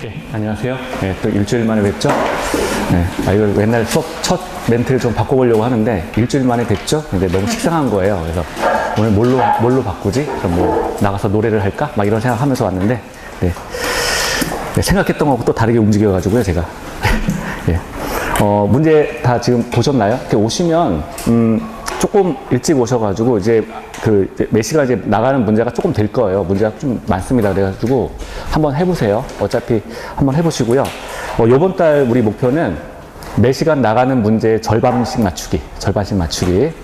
네, 안녕하세요. 네, 또 일주일 만에 뵙죠? 네, 이거 맨날 수업 첫 멘트를 좀 바꿔보려고 하는데 일주일 만에 뵙죠? 근데 너무 식상한 거예요. 그래서 오늘 뭘로 바꾸지? 그럼 뭐 나가서 노래를 할까? 막 이런 생각하면서 왔는데 네. 네, 생각했던 거하고 또 다르게 움직여가지고요, 제가. 네. 문제 다 지금 보셨나요? 이렇게 오시면 조금 일찍 오셔가지고 이제 메시가 이제 나가는 문제가 조금 될 거예요. 문제가 좀 많습니다. 그래가지고 한번 해보세요. 어차피 한번 해보시고요. 요번 달 우리 목표는 매 시간 나가는 문제 절반씩 맞추기.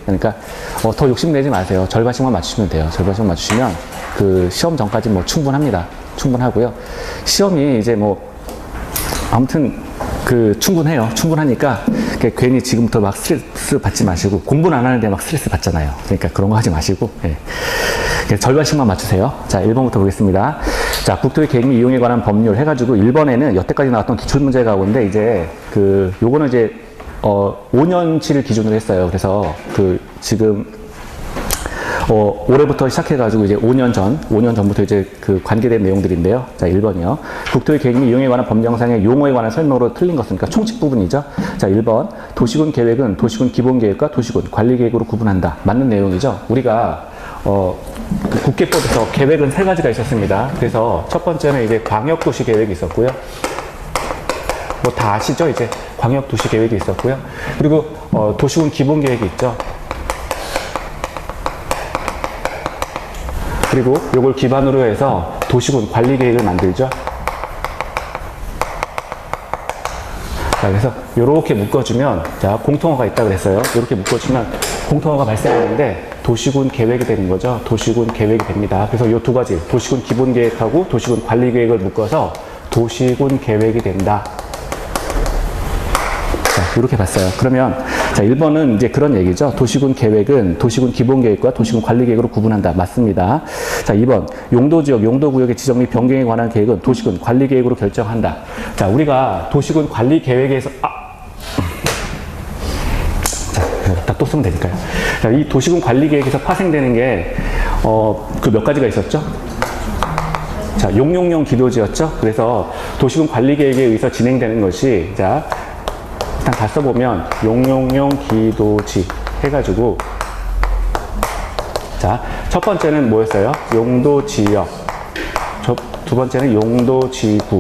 그러니까 더 욕심내지 마세요. 절반씩만 맞추시면 돼요. 절반씩만 맞추시면 그 시험 전까지 뭐 충분합니다. 충분하고요. 시험이 이제 뭐 아무튼 충분해요. 충분하니까 괜히 지금부터 막 스트레스 받지 마시고 공부는 안 하는데 막 스트레스 받잖아요. 그러니까 그런 거 하지 마시고 절반씩만 맞추세요. 자, 1번부터 보겠습니다. 자, 국토의 계획 이용에 관한 법률 해가지고 1번에는 여태까지 나왔던 기출문제 가운데 이제 요거는 이제 5년치를 기준으로 했어요. 그래서 지금 올해부터 시작해가지고 이제 5년 전부터 이제 관계된 내용들인데요. 자, 1번이요. 국토의 계획 및 이용에 관한 법령상의 용어에 관한 설명으로 틀린 것은, 그러니까 총칙 부분이죠. 자, 1번. 도시군 계획은 도시군 기본 계획과 도시군 관리 계획으로 구분한다. 맞는 내용이죠. 우리가, 국계법에서 계획은 3가지가 있었습니다. 그래서 첫 번째는 이제 광역도시 계획이 있었고요. 뭐 다 아시죠? 이제 광역도시 계획이 있었고요. 그리고, 도시군 기본 계획이 있죠. 그리고 이걸 기반으로 해서 도시군 관리 계획을 만들죠. 자, 그래서 이렇게 묶어주면, 자, 공통어가 있다 그랬어요. 이렇게 묶어주면 공통어가 발생하는데 도시군 계획이 되는 거죠. 도시군 계획이 됩니다. 그래서 이 두 가지, 도시군 기본 계획하고 도시군 관리 계획을 묶어서 도시군 계획이 된다. 자, 이렇게 봤어요. 그러면, 자, 1번은 이제 그런 얘기죠. 도시군 계획은 도시군 기본 계획과 도시군 관리 계획으로 구분한다. 맞습니다. 자, 2번. 용도지역, 용도구역의 지정 및 변경에 관한 계획은 도시군 관리 계획으로 결정한다. 자, 우리가 도시군 관리 계획에서, 자, 또 쓰면 되니까요. 자, 이 도시군 관리 계획에서 파생되는 게, 몇 가지가 있었죠? 자, 용용용 기도지였죠? 그래서 도시군 관리 계획에 의해서 진행되는 것이, 자, 일단 다 써보면 용용용 기도지 해가지고, 자, 첫 번째는 뭐였어요? 용도지역, 두 번째는 용도지구,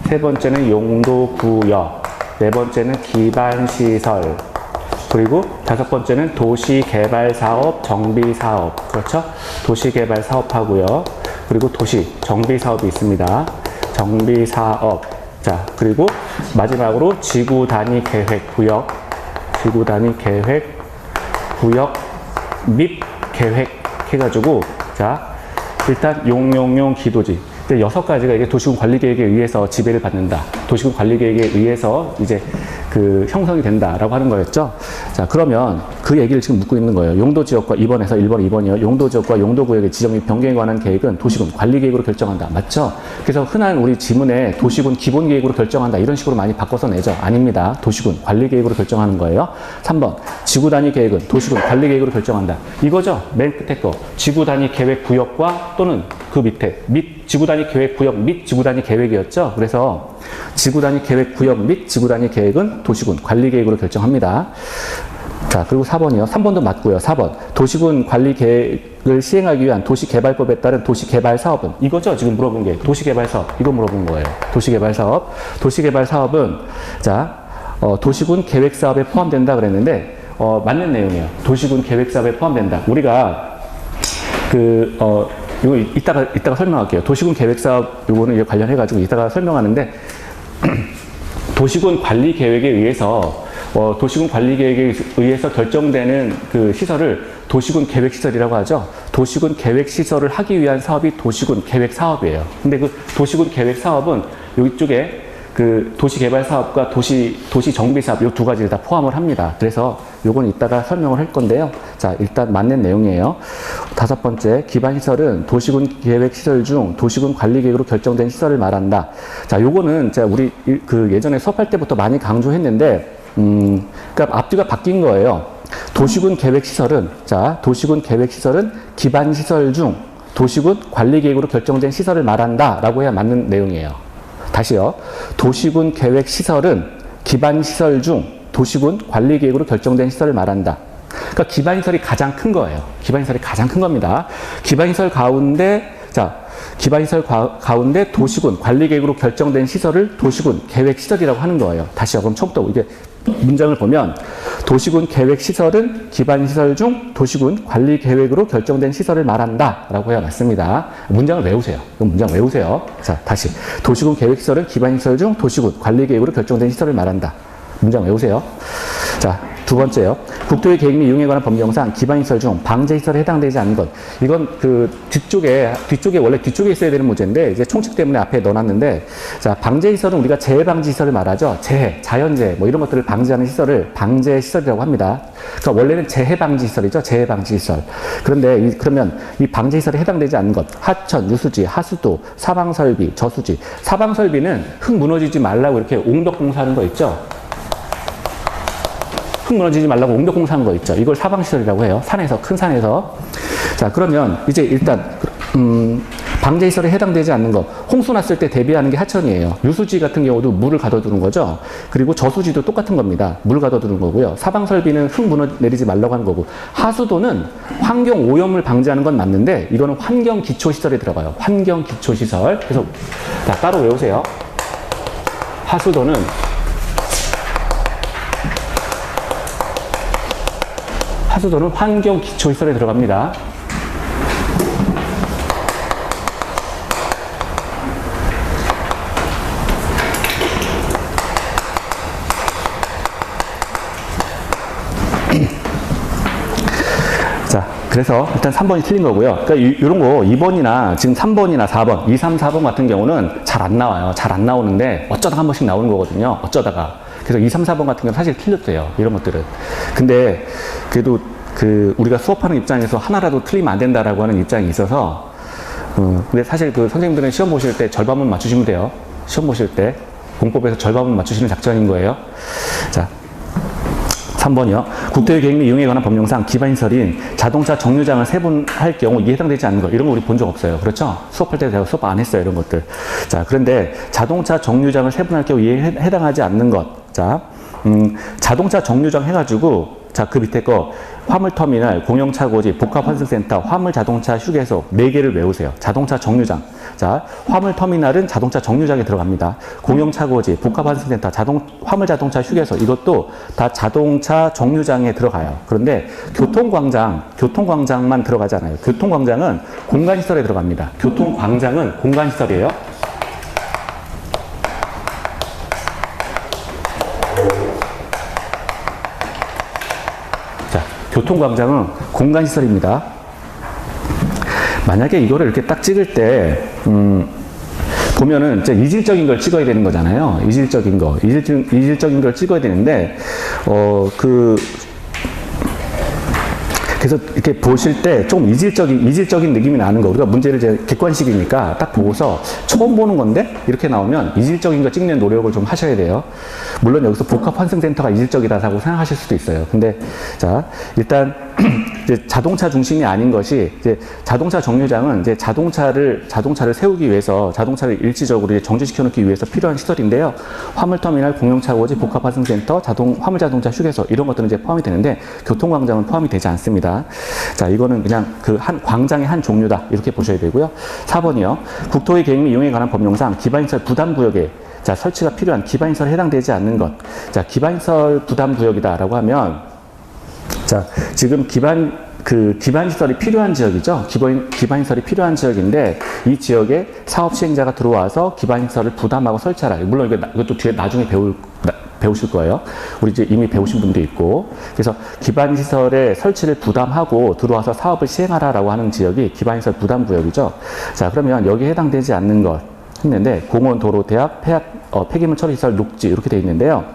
세 번째는 용도구역, 네 번째는 기반시설, 그리고 다섯 번째는 도시개발사업, 정비사업. 그렇죠? 도시개발사업하고요. 그리고 도시 정비사업이 있습니다. 정비사업. 자, 그리고 마지막으로 지구단위 계획 구역, 및 계획 해가지고, 자, 일단 용용용 기도지. 6가지가 이게 도시군 관리 계획에 의해서 지배를 받는다. 도시군 관리 계획에 의해서 이제 형성이 된다라고 하는 거였죠. 자, 그러면 그 얘기를 지금 묻고 있는 거예요. 용도지역과 2번에서 1번, 2번이요. 용도지역과 용도구역의 지정 및 변경에 관한 계획은 도시군 관리 계획으로 결정한다. 맞죠? 그래서 흔한 우리 지문에 도시군 기본 계획으로 결정한다. 이런 식으로 많이 바꿔서 내죠. 아닙니다. 도시군 관리 계획으로 결정하는 거예요. 3번. 지구 단위 계획은 도시군 관리 계획으로 결정한다. 이거죠. 맨 끝에 거. 지구 단위 계획 구역과 또는 그 밑에 지구 단위 계획 구역 및 지구 단위 계획이었죠. 그래서 지구 단위 계획 구역 및 지구 단위 계획은 도시군 관리 계획으로 결정합니다. 자, 그리고 4번이요. 3번도 맞고요. 4번. 도시군 관리 계획을 시행하기 위한 도시개발법에 따른 도시개발사업은 이거죠. 지금 물어본 게 도시개발사업. 이거 물어본 거예요. 도시개발사업. 도시개발사업은 자, 도시군 계획사업에 포함된다 그랬는데 맞는 내용이에요. 도시군 계획사업에 포함된다. 우리가 이거 이따가 설명할게요. 도시군 계획사업 요거는 이제 관련해가지고 이따가 설명하는데 도시군 관리 계획에 의해서 도시군 관리 계획에 의해서 결정되는 시설을 도시군 계획 시설이라고 하죠. 도시군 계획 시설을 하기 위한 사업이 도시군 계획 사업이에요. 근데 도시군 계획 사업은 이쪽에 도시개발 사업과 도시 정비 사업 이 두 가지를 다 포함을 합니다. 그래서 요건 이따가 설명을 할 건데요. 자, 일단 맞는 내용이에요. 5번째, 기반시설은 도시군 계획 시설 중 도시군 관리 계획으로 결정된 시설을 말한다. 자, 요거는 제가 우리 예전에 수업할 때부터 많이 강조했는데, 그러니까 앞뒤가 바뀐 거예요. 도시군 계획 시설은, 자, 도시군 계획 시설은 기반시설 중 도시군 관리 계획으로 결정된 시설을 말한다. 라고 해야 맞는 내용이에요. 다시요. 도시군 계획 시설은 기반 시설 중 도시군 관리 계획으로 결정된 시설을 말한다. 그러니까 기반 시설이 가장 큰 거예요. 기반 시설이 가장 큰 겁니다. 기반 시설 가운데 기반 시설 가운데 도시군 관리 계획으로 결정된 시설을 도시군 계획 시설이라고 하는 거예요. 다시요. 그럼 처음부터 이게 문장을 보면 도시군 계획 시설은 기반 시설 중 도시군 관리 계획으로 결정된 시설을 말한다 라고 해야 맞습니다. 문장을 외우세요. 그럼 문장 외우세요. 자, 다시. 도시군 계획 시설은 기반 시설 중 도시군 관리 계획으로 결정된 시설을 말한다. 문장 외우세요. 자, 두 번째요. 국토의 계획 및 이용에 관한 법령상 기반시설 중 방제시설에 해당되지 않는 것. 이건 그 원래 뒤쪽에 있어야 되는 문제인데, 이제 총칙 때문에 앞에 넣어놨는데, 자, 방제시설은 우리가 재해방지시설을 말하죠. 재해, 자연재해, 뭐 이런 것들을 방지하는 시설을 방제시설이라고 합니다. 그러니까 원래는 재해방지시설이죠. 재해방지시설. 그런데 그러면 이 방제시설에 해당되지 않는 것. 하천, 유수지, 하수도, 사방설비, 저수지. 사방설비는 흙 무너지지 말라고 이렇게 옹벽공사하는 거 있죠. 흙 무너지지 말라고 옹벽공사한 거 있죠. 이걸 사방시설이라고 해요. 산에서, 큰 산에서. 자, 그러면 이제 일단 방제시설에 해당되지 않는 거. 홍수 났을 때 대비하는 게 하천이에요. 유수지 같은 경우도 물을 가둬두는 거죠. 그리고 저수지도 똑같은 겁니다. 물 가둬두는 거고요. 사방설비는 흙 내리지 말라고 하는 거고. 하수도는 환경 오염을 방지하는 건 맞는데, 이거는 환경기초시설에 들어가요. 환경기초시설. 그래서 자, 따로 외우세요. 하수도는 환경기초시설에 들어갑니다. 자, 그래서 일단 3번이 틀린 거고요. 그러니까 이런 거 2번이나 지금 3번이나 4번, 2, 3, 4번 같은 경우는 잘 안 나와요. 잘 안 나오는데 어쩌다가 한 번씩 나오는 거거든요. 어쩌다가. 그래서 2, 3, 4번 같은 경우는 사실 틀렸대요. 이런 것들은. 근데 그래도 우리가 수업하는 입장에서 하나라도 틀리면 안 된다라고 하는 입장이 있어서, 근데 사실 선생님들은 시험 보실 때 절반만 맞추시면 돼요. 시험 보실 때. 공법에서 절반만 맞추시는 작전인 거예요. 자, 3번이요. 국토의 계획 및 이용에 관한 법령상 기반시설인 자동차 정류장을 세분할 경우 이에 해당되지 않는 거. 이런 거 우리 본 적 없어요. 그렇죠? 수업할 때 제가 수업 안 했어요. 이런 것들. 자, 그런데 자동차 정류장을 세분할 경우 이에 해당하지 않는 것. 자, 자동차 정류장 해가지고, 자, 그 밑에 거 화물터미널, 공영차고지, 복합환승센터, 화물자동차 휴게소 4개를 외우세요. 자동차 정류장. 자, 화물터미널은 자동차 정류장에 들어갑니다. 공영차고지, 복합환승센터, 화물자동차 휴게소 이것도 다 자동차 정류장에 들어가요. 그런데 교통광장만 들어가지 않아요. 교통광장은 공간시설에 들어갑니다. 교통광장은 공간시설이에요. 교통광장은 공간시설입니다. 만약에 이거를 이렇게 딱 찍을 때, 보면은 이제 이질적인 걸 찍어야 되는 거잖아요. 이질적인 걸 찍어야 되는데, 그래서 이렇게 보실 때 좀 이질적인 느낌이 나는 거. 우리가 문제를 이제 객관식이니까 딱 보고서 처음 보는 건데 이렇게 나오면 이질적인 거 찍는 노력을 좀 하셔야 돼요. 물론 여기서 복합환승센터가 이질적이다라고 생각하실 수도 있어요. 근데 자, 일단 이제 자동차 중심이 아닌 것이 이제 자동차 정류장은 이제 자동차를 세우기 위해서 자동차를 일시적으로 정지시켜 놓기 위해서 필요한 시설인데요. 화물터미널, 공영차고지, 복합환승센터, 화물자동차 휴게소 이런 것들은 이제 포함이 되는데 교통광장은 포함이 되지 않습니다. 자, 이거는 그냥 그 광장의 한 종류다 이렇게 보셔야 되고요. 4번이요. 국토의 계획 및 이용에 관한 법령상 기반시설 부담구역에 자, 설치가 필요한 기반시설에 해당되지 않는 것. 자, 기반시설 부담구역이다라고 하면, 자, 지금 기반시설이 필요한 지역이죠. 기반시설이 필요한 지역인데, 이 지역에 사업 시행자가 들어와서 기반시설을 부담하고 설치하라. 물론 이것도 뒤에 나중에 배우실 거예요. 우리 이제 이미 배우신 분도 있고. 그래서 기반시설의 설치를 부담하고 들어와서 사업을 시행하라라고 하는 지역이 기반시설 부담구역이죠. 자, 그러면 여기에 해당되지 않는 것. 했는데 공원, 도로, 대학, 폐기물 처리시설, 녹지 이렇게 되어 있는데요.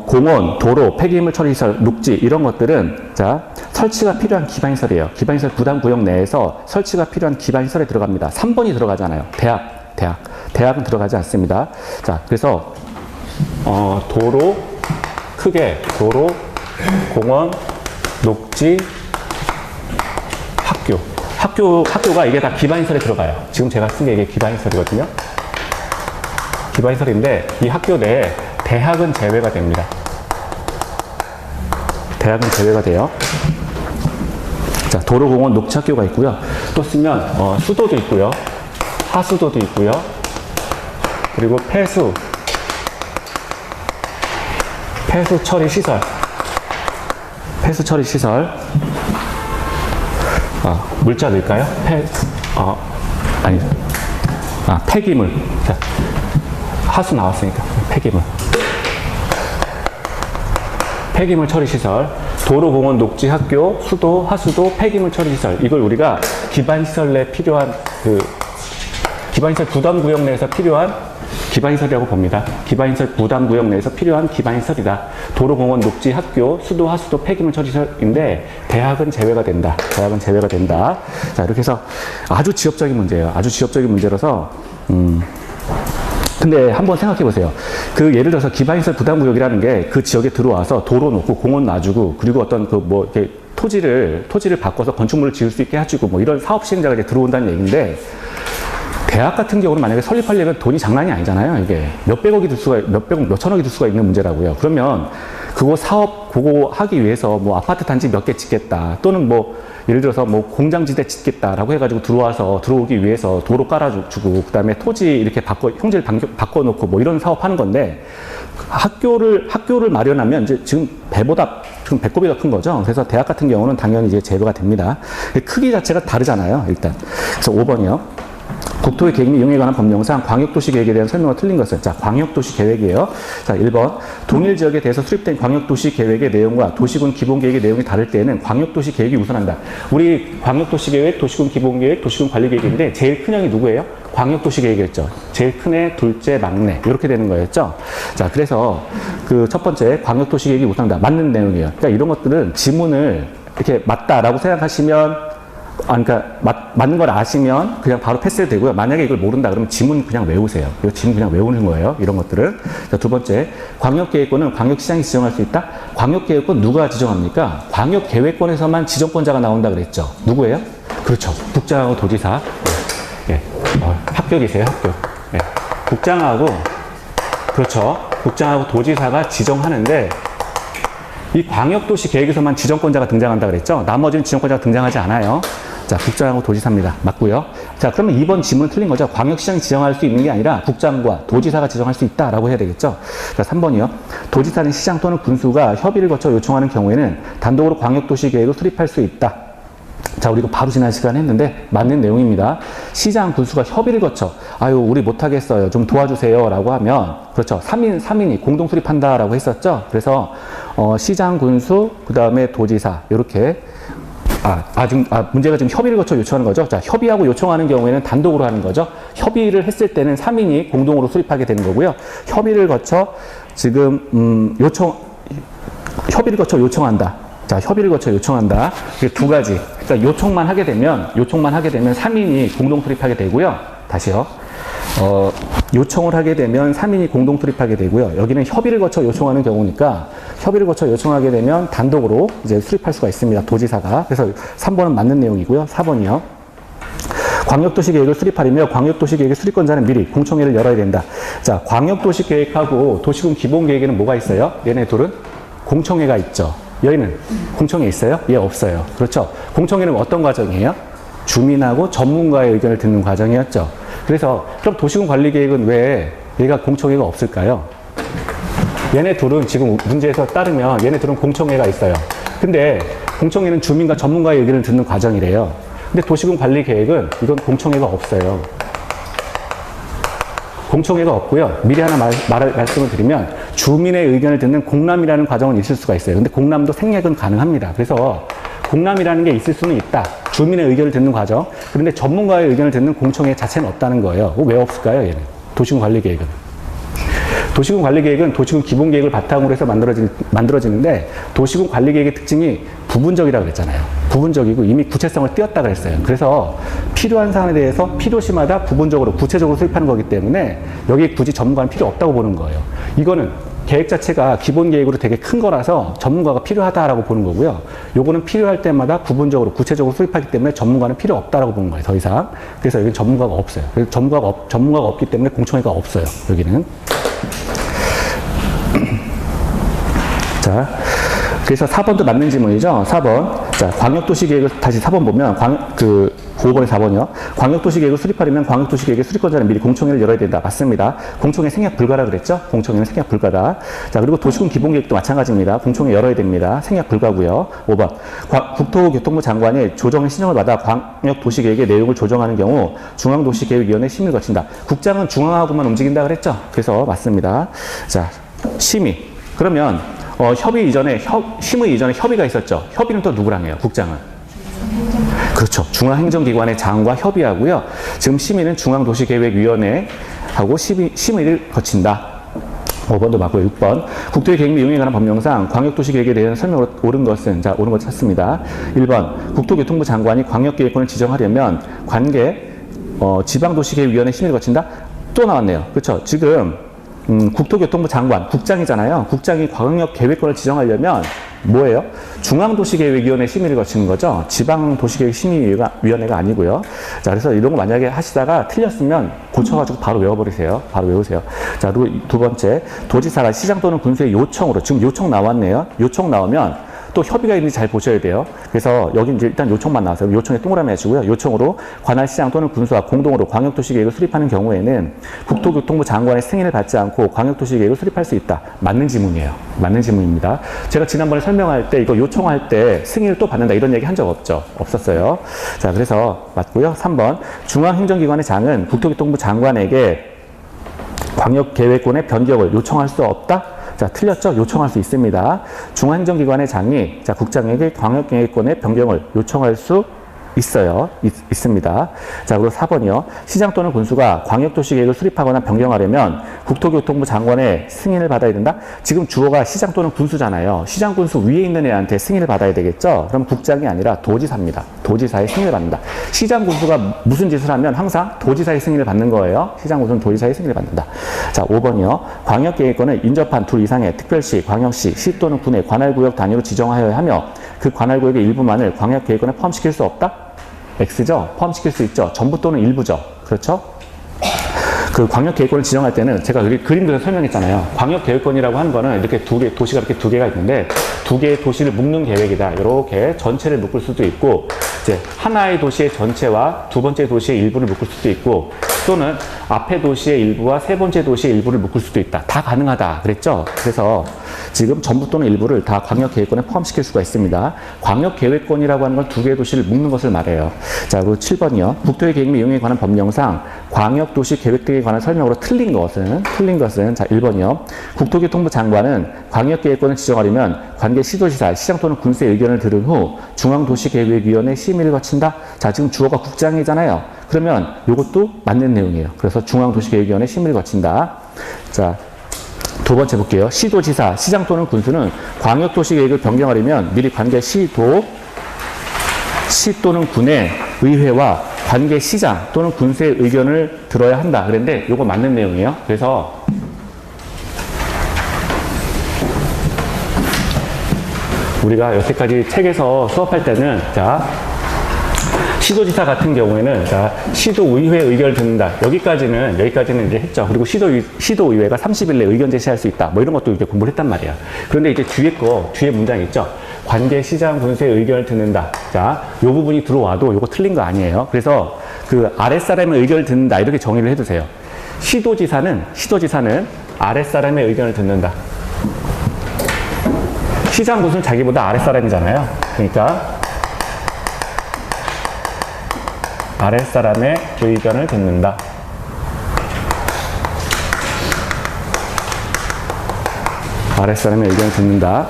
공원, 도로, 폐기물 처리시설, 녹지 이런 것들은 자, 설치가 필요한 기반시설이에요. 기반시설 부담구역 내에서 설치가 필요한 기반시설에 들어갑니다. 3번이 들어가잖아요. 대학은 들어가지 않습니다. 자, 그래서 도로, 공원, 녹지, 학교가 이게 다 기반시설에 들어가요. 지금 제가 쓴 게 이게 기반시설이거든요. 기반시설인데 이 학교 내에 대학은 제외가 됩니다. 대학은 제외가 돼요. 자, 도로공원 녹지학교가 있고요. 또 쓰면 수도도 있고요. 하수도도 있고요. 그리고 폐수 처리 시설. 폐수 처리 시설. 물자들일까요? 폐기물. 자, 하수 나왔으니까 폐기물. 폐기물 처리 시설. 도로공원 녹지학교, 수도, 하수도, 폐기물 처리 시설. 이걸 우리가 기반시설 내 필요한 기반시설 부담구역 내에서 필요한 기반시설이라고 봅니다. 기반시설 부담구역 내에서 필요한 기반시설이다. 도로공원 녹지학교, 수도, 하수도, 폐기물 처리 시설인데 대학은 제외가 된다. 대학은 제외가 된다. 자, 이렇게 해서 아주 지역적인 문제예요. 아주 지역적인 문제라서 근데 한번 생각해 보세요. 그 예를 들어서 기반시설 부담구역이라는 게 그 지역에 들어와서 도로 놓고 공원 놔주고 그리고 어떤 이렇게 토지를 바꿔서 건축물을 지을 수 있게 해주고 뭐 이런 사업 시행자가 이제 들어온다는 얘기인데 대학 같은 경우는 만약에 설립하려면 돈이 장난이 아니잖아요. 이게 몇백억이 들 수가, 몇천억이 들 수가 있는 문제라고요. 그러면 그거 하기 위해서 뭐 아파트 단지 몇 개 짓겠다. 또는 예를 들어서 공장지대 짓겠다라고 해가지고 들어오기 위해서 도로 깔아주고, 그 다음에 토지 이렇게 형질 바꿔놓고 뭐 이런 사업 하는 건데, 학교를 마련하면 이제 지금 배꼽이 더 큰 거죠. 그래서 대학 같은 경우는 당연히 이제 제외가 됩니다. 크기 자체가 다르잖아요, 일단. 그래서 5번이요. 국토의 계획 및 이용에 관한 법령상 광역도시계획에 대한 설명이 틀린 것은, 자, 광역도시계획이에요. 자, 1번. 동일 지역에 대해서 수립된 광역도시계획의 내용과 도시군 기본계획의 내용이 다를 때에는 광역도시계획이 우선한다. 우리 광역도시계획, 도시군 기본계획, 도시군 관리계획인데 제일 큰 형이 누구예요? 광역도시계획이었죠. 제일 큰 애, 둘째, 막내. 이렇게 되는 거였죠. 자, 그래서 그 첫 번째 광역도시계획이 우선한다. 맞는 내용이에요. 그러니까 이런 것들은 지문을 이렇게 맞다라고 생각하시면 그러니까 맞는 걸 아시면 그냥 바로 패스해도 되고요. 만약에 이걸 모른다 그러면 지문 그냥 외우세요. 이거 지문 그냥 외우는 거예요. 이런 것들은. 자, 두 번째, 광역계획권은 광역시장이 지정할 수 있다. 광역계획권 누가 지정합니까? 광역계획권에서만 지정권자가 나온다 그랬죠. 누구예요? 그렇죠. 국장하고 도지사. 예. 합격이세요, 합격. 예. 국장하고 도지사가 지정하는데, 이 광역도시 계획에서만 지정권자가 등장한다 그랬죠? 나머지는 지정권자가 등장하지 않아요. 자, 국장하고 도지사입니다. 맞고요. 자, 그러면 2번 지문은 틀린 거죠. 광역시장이 지정할 수 있는 게 아니라 국장과 도지사가 지정할 수 있다라고 해야 되겠죠. 자, 3번이요. 도지사는 시장 또는 군수가 협의를 거쳐 요청하는 경우에는 단독으로 광역도시 계획을 수립할 수 있다. 자, 우리 이거 바로 지난 시간에 했는데 맞는 내용입니다. 시장, 군수가 협의를 거쳐 우리 못하겠어요. 좀 도와주세요. 라고 하면, 그렇죠. 3인이 공동 수립한다 라고 했었죠. 그래서 시장, 군수, 그 다음에 도지사 이렇게 문제가 지금 협의를 거쳐 요청하는 거죠. 자, 협의하고 요청하는 경우에는 단독으로 하는 거죠. 협의를 했을 때는 3인이 공동으로 수립하게 되는 거고요. 협의를 거쳐 지금 협의를 거쳐 요청한다. 자, 협의를 거쳐 요청한다. 이게 두 가지. 그러니까 요청만 하게 되면 3인이 공동 수립하게 되고요. 다시요. 요청을 하게 되면 3인이 공동 수립하게 되고요. 여기는 협의를 거쳐 요청하는 경우니까 협의를 거쳐 요청하게 되면 단독으로 이제 수립할 수가 있습니다. 도지사가. 그래서 3번은 맞는 내용이고요. 4번이요. 광역도시계획을 수립하려면 광역도시계획의 수립권자는 미리 공청회를 열어야 된다. 자, 광역도시계획하고 도시군 기본계획에는 뭐가 있어요? 얘네 둘은 공청회가 있죠. 여기는 공청회 있어요? 예, 없어요. 그렇죠. 공청회는 어떤 과정이에요? 주민하고 전문가의 의견을 듣는 과정이었죠. 그래서 그럼 도시군 관리계획은 왜 얘가 공청회가 없을까요? 얘네 둘은 지금 문제에서 따르면 얘네 둘은 공청회가 있어요. 근데 공청회는 주민과 전문가의 의견을 듣는 과정이래요. 근데 도시군 관리계획은 이건 공청회가 없어요. 공청회가 없고요. 미리 하나 말씀을 드리면 주민의 의견을 듣는 공람이라는 과정은 있을 수가 있어요. 근데 공람도 생략은 가능합니다. 그래서 공람이라는 게 있을 수는 있다. 주민의 의견을 듣는 과정. 그런데 전문가의 의견을 듣는 공청회 자체는 없다는 거예요. 왜 없을까요, 얘는? 도시군 관리계획은. 도시군 관리계획은 도시군 기본계획을 바탕으로 해서 만들어지는데 도시군 관리계획의 특징이 부분적이라고 그랬잖아요. 부분적이고 이미 구체성을 띄었다 그랬어요. 그래서 필요한 사안에 대해서 필요시마다 부분적으로 구체적으로 수립하는 거기 때문에 여기 굳이 전문가는 필요 없다고 보는 거예요. 이거는 계획 자체가 기본 계획으로 되게 큰 거라서 전문가가 필요하다라고 보는 거고요. 요거는 필요할 때마다 구분적으로 구체적으로 수립하기 때문에 전문가는 필요 없다라고 보는 거예요. 더 이상. 그래서 여기는 전문가가 없어요. 그래서 전문가가 없기 때문에 공청회가 없어요. 여기는. 자, 그래서 4번도 맞는 지문이죠. 4번. 자, 광역도시계획을 다시 4번 보면 5번에 4번이요. 광역도시계획을 수립하려면 광역도시계획의 수립권자는 미리 공청회를 열어야 된다. 맞습니다. 공청회 생략 불가라 그랬죠? 공청회는 생략 불가다. 자, 그리고 도시군 기본계획도 마찬가지입니다. 공청회 열어야 됩니다. 생략 불가고요. 5번. 국토교통부 장관이 조정의 신청을 받아 광역도시계획의 내용을 조정하는 경우 중앙도시계획위원회 심의를 거친다. 국장은 중앙하고만 움직인다 그랬죠? 그래서 맞습니다. 자, 심의. 그러면 심의 이전에 협의가 있었죠. 협의는 또 누구랑 해요? 국장은. 그렇죠. 중앙행정기관의 장과 협의하고요. 지금 심의는 중앙도시계획위원회하고 심의를 거친다. 5번도 맞고요. 6번. 국토의 계획 및 이용에 관한 법령상 광역도시계획에 대한 설명으로 옳은 것은, 자, 옳은 것 찾습니다. 1번. 국토교통부 장관이 광역계획권을 지정하려면 지방도시계획위원회 심의를 거친다. 또 나왔네요. 그렇죠. 지금 국토교통부 장관, 국장이잖아요. 국장이 광역계획권을 지정하려면 뭐예요? 중앙도시계획위원회 심의를 거치는 거죠. 지방도시계획심의위원회가 아니고요. 자, 그래서 이런 거 만약에 하시다가 틀렸으면 고쳐가지고 바로 외워버리세요. 바로 외우세요. 자, 그리고 두 번째, 도지사가 시장 또는 군수의 요청으로, 지금 요청 나왔네요. 요청 나오면 또 협의가 있는지 잘 보셔야 돼요. 그래서 여기 이제 일단 요청만 나왔어요. 요청에 동그라미 하시고요. 요청으로 관할 시장 또는 군수와 공동으로 광역도시계획을 수립하는 경우에는 국토교통부 장관의 승인을 받지 않고 광역도시계획을 수립할 수 있다. 맞는 지문이에요. 맞는 지문입니다. 제가 지난번에 설명할 때 이거 요청할 때 승인을 또 받는다 이런 얘기 한 적 없죠? 없었어요. 자, 그래서 맞고요. 3번. 중앙행정기관의 장은 국토교통부 장관에게 광역계획권의 변경을 요청할 수 없다. 자, 틀렸죠? 요청할 수 있습니다. 중앙행정기관의 장이, 자, 국장에게 광역계획권의 변경을 요청할 수 있어요. 있습니다. 자, 그리고 4번이요. 시장 또는 군수가 광역도시계획을 수립하거나 변경하려면 국토교통부 장관의 승인을 받아야 된다? 지금 주어가 시장 또는 군수잖아요. 시장, 군수 위에 있는 애한테 승인을 받아야 되겠죠? 그럼 국장이 아니라 도지사입니다. 도지사의 승인을 받는다. 시장, 군수가 무슨 짓을 하면 항상 도지사의 승인을 받는 거예요. 시장, 군수는 도지사의 승인을 받는다. 자, 5번이요. 광역계획권을 인접한 둘 이상의 특별시, 광역시, 시 또는 군의 관할구역 단위로 지정하여야 하며 그 관할구역의 일부만을 광역계획권에 포함시킬 수 없다? X죠? 포함시킬 수 있죠? 전부 또는 일부죠? 그렇죠? 그 광역계획권을 지정할 때는 제가 여기 그림 그려서 설명했잖아요. 광역계획권이라고 하는 거는 이렇게 도시가 이렇게 두 개가 있는데 두 개의 도시를 묶는 계획이다. 이렇게 전체를 묶을 수도 있고 이제 하나의 도시의 전체와 두 번째 도시의 일부를 묶을 수도 있고 또는 앞에 도시의 일부와 세 번째 도시의 일부를 묶을 수도 있다. 다 가능하다. 그랬죠? 그래서 지금 전부 또는 일부를 다 광역계획권에 포함시킬 수가 있습니다. 광역계획권이라고 하는 건 두 개의 도시를 묶는 것을 말해요. 자, 그리고 7번이요. 국토의 계획 및 이용에 관한 법령상 광역도시 계획 등에 관한 설명으로 틀린 것은, 자, 1번이요. 국토교통부 장관은 광역계획권을 지정하려면 관계 시도지사, 시장 또는 군수의 의견을 들은 후 중앙도시계획위원회 심의를 거친다. 자, 지금 주어가 국장이잖아요. 그러면 이것도 맞는 내용이에요. 그래서 중앙도시계획위원회 심의를 거친다. 자, 두 번째 볼게요. 시도지사, 시장 또는 군수는 광역도시계획을 변경하려면 미리 관계 시 또는 군의 의회와 관계 시장 또는 군수의 의견을 들어야 한다. 그런데 이거 맞는 내용이에요. 그래서 우리가 여태까지 책에서 수업할 때는 자, 시도지사 같은 경우에는 자, 시도의회 의견을 듣는다. 여기까지는 이제 했죠. 그리고 시도의회가 30일 내에 의견 제시할 수 있다. 뭐 이런 것도 이제 공부를 했단 말이야. 그런데 이제 뒤에 문장 있죠. 관계 시장 군수의 의견을 듣는다. 자, 요 부분이 들어와도 요거 틀린 거 아니에요. 그래서 그 아랫사람의 의견을 듣는다. 이렇게 정의를 해두세요. 시도지사는 아랫사람의 의견을 듣는다. 시장 군수는 자기보다 아랫사람이잖아요. 그러니까 아랫사람의 의견을 듣는다. 아랫사람의 의견을 듣는다.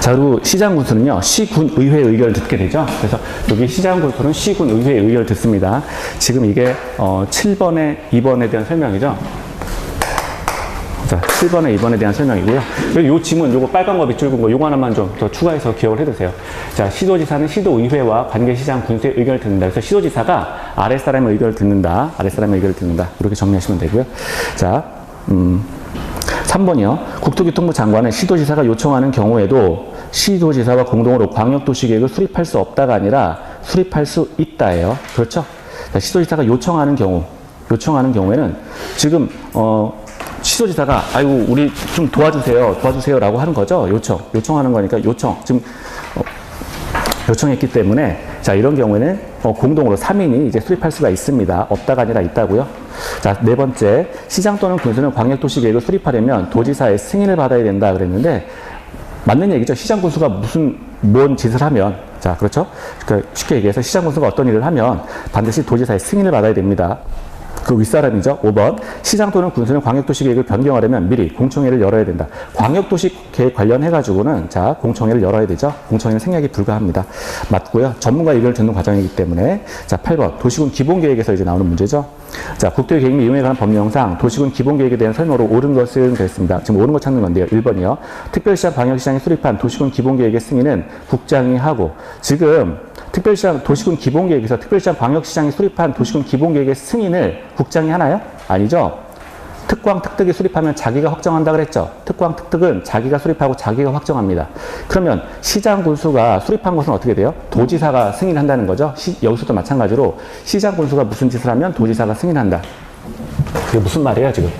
자, 그리고 시장 군수는요, 시군 의회 의견을 듣게 되죠. 그래서 여기 시장 군수는 시군 의회 의견을 듣습니다. 지금 이게 7번에 2번에 대한 설명이죠. 자, 7번에 2번에 대한 설명이고요. 여기 요 지문, 요거 빨간 거 밑줄 긋은 거, 요거 하나만 좀 더 추가해서 기억을 해두세요. 자, 시도지사는 시도의회와 관계시장 군수의 의견을 듣는다. 그래서 시도지사가 아랫사람의 의견을 듣는다. 아랫사람의 의견을 듣는다. 이렇게 정리하시면 되고요. 자, 3번이요. 국토교통부 장관은 시도지사가 요청하는 경우에도 시도지사와 공동으로 광역도시계획을 수립할 수 없다가 아니라 수립할 수 있다예요. 그렇죠? 자, 시도지사가 요청하는 경우에는 지금 시도지사가 아이고 우리 좀 도와주세요라고 하는 거죠. 요청하는 거니까 지금 요청했기 때문에 자 이런 경우에는 공동으로 3인이 이제 수립할 수가 있습니다. 없다가 아니라 있다고요. 자, 네 번째, 시장 또는 군수는 광역도시계획을 수립하려면 도지사의 승인을 받아야 된다 그랬는데 맞는 얘기죠. 시장 군수가 뭔 짓을 하면, 자, 그렇죠? 그러니까 쉽게 얘기해서 시장 군수가 어떤 일을 하면 반드시 도지사의 승인을 받아야 됩니다. 그 윗사람이죠. 5번, 시장 또는 군수는 광역도시계획을 변경하려면 미리 공청회를 열어야 된다. 광역도시계획 관련해가지고는 자, 공청회를 열어야 되죠. 공청회는 생략이 불가합니다. 맞고요. 전문가 의견을 듣는 과정이기 때문에. 자, 8번, 도시군 기본계획에서 이제 나오는 문제죠. 자, 국토의 계획 및 이용에 관한 법령상 도시군 기본계획에 대한 설명으로 옳은 것은 됐습니다. 지금 옳은 거 찾는 건데요. 1번이요. 특별시장, 광역시장이 수립한 도시군 기본계획의 승인은 국장이 하고, 지금 특별시장, 도시군 기본계획에서 특별시장, 광역시장이 수립한 도시군 기본계획의 승인을 국장이 하나요? 아니죠. 특광, 특특이 수립하면 자기가 확정한다 그랬죠. 특광, 특특은 자기가 수립하고 자기가 확정합니다. 그러면 시장 군수가 수립한 것은 어떻게 돼요? 도지사가 승인한다는 거죠. 여기서도 마찬가지로 시장 군수가 무슨 짓을 하면 도지사가 승인한다. 그게 무슨 말이에요, 지금?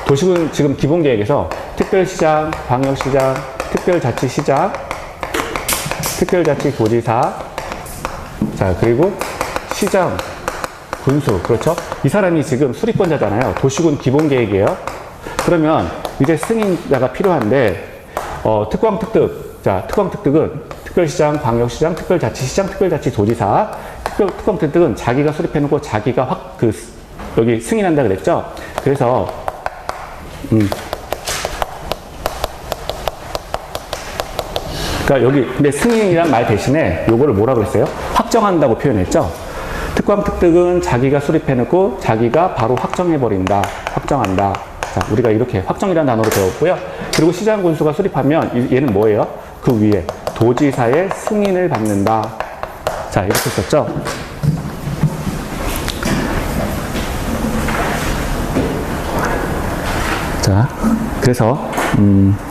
도시군 지금 기본계획에서 특별시장, 광역시장, 특별자치시장, 특별자치도지사, 자, 그리고 시장, 군수, 그렇죠? 이 사람이 지금 수립권자잖아요. 도시군 기본계획이에요. 그러면 이제 승인자가 필요한데, 특광, 특특. 자, 특광, 특특은 특별시장, 광역시장, 특별자치시장, 특별자치도지사. 특광, 특특은 자기가 수립해놓고 자기가 여기 승인한다 그랬죠? 그래서, 그러니까 여기 근데 승인이란 말 대신에 요거를 뭐라 그랬어요? 확정한다고 표현했죠. 특광 특특은 자기가 수립해놓고 자기가 바로 확정해버린다. 확정한다. 자, 우리가 이렇게 확정이라는 단어로 배웠고요. 그리고 시장 군수가 수립하면 얘는 뭐예요? 그 위에 도지사의 승인을 받는다. 자, 이렇게 썼죠. 자, 그래서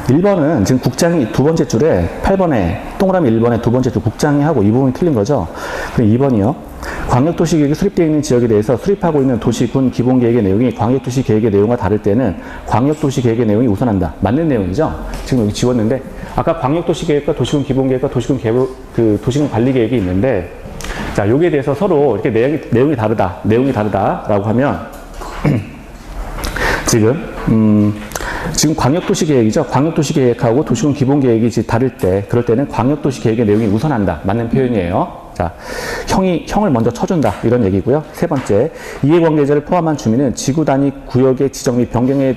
1번은 지금 국장이 두 번째 줄에 8번에 동그라미 1번에 두 번째 줄 국장이 하고 이 부분이 틀린 거죠. 그럼 2번이요. 광역도시계획이 수립되어 있는 지역에 대해서 수립하고 있는 도시군 기본계획의 내용이 광역도시계획의 내용과 다를 때는 광역도시계획의 내용이 우선한다. 맞는 내용이죠. 지금 여기 지웠는데 아까 광역도시계획과 도시군 기본계획과 도시군 도시군 관리계획이 있는데 자, 여기에 대해서 서로 이렇게 내용이 다르다라고 하면 지금 광역도시계획이죠. 광역도시계획하고 도시군 기본계획이 다를 때, 그럴 때는 광역도시계획의 내용이 우선한다. 맞는 표현이에요. 자, 형을 먼저 쳐준다. 이런 얘기고요. 세 번째, 이해관계자를 포함한 주민은 지구 단위 구역의 지정 및 변경에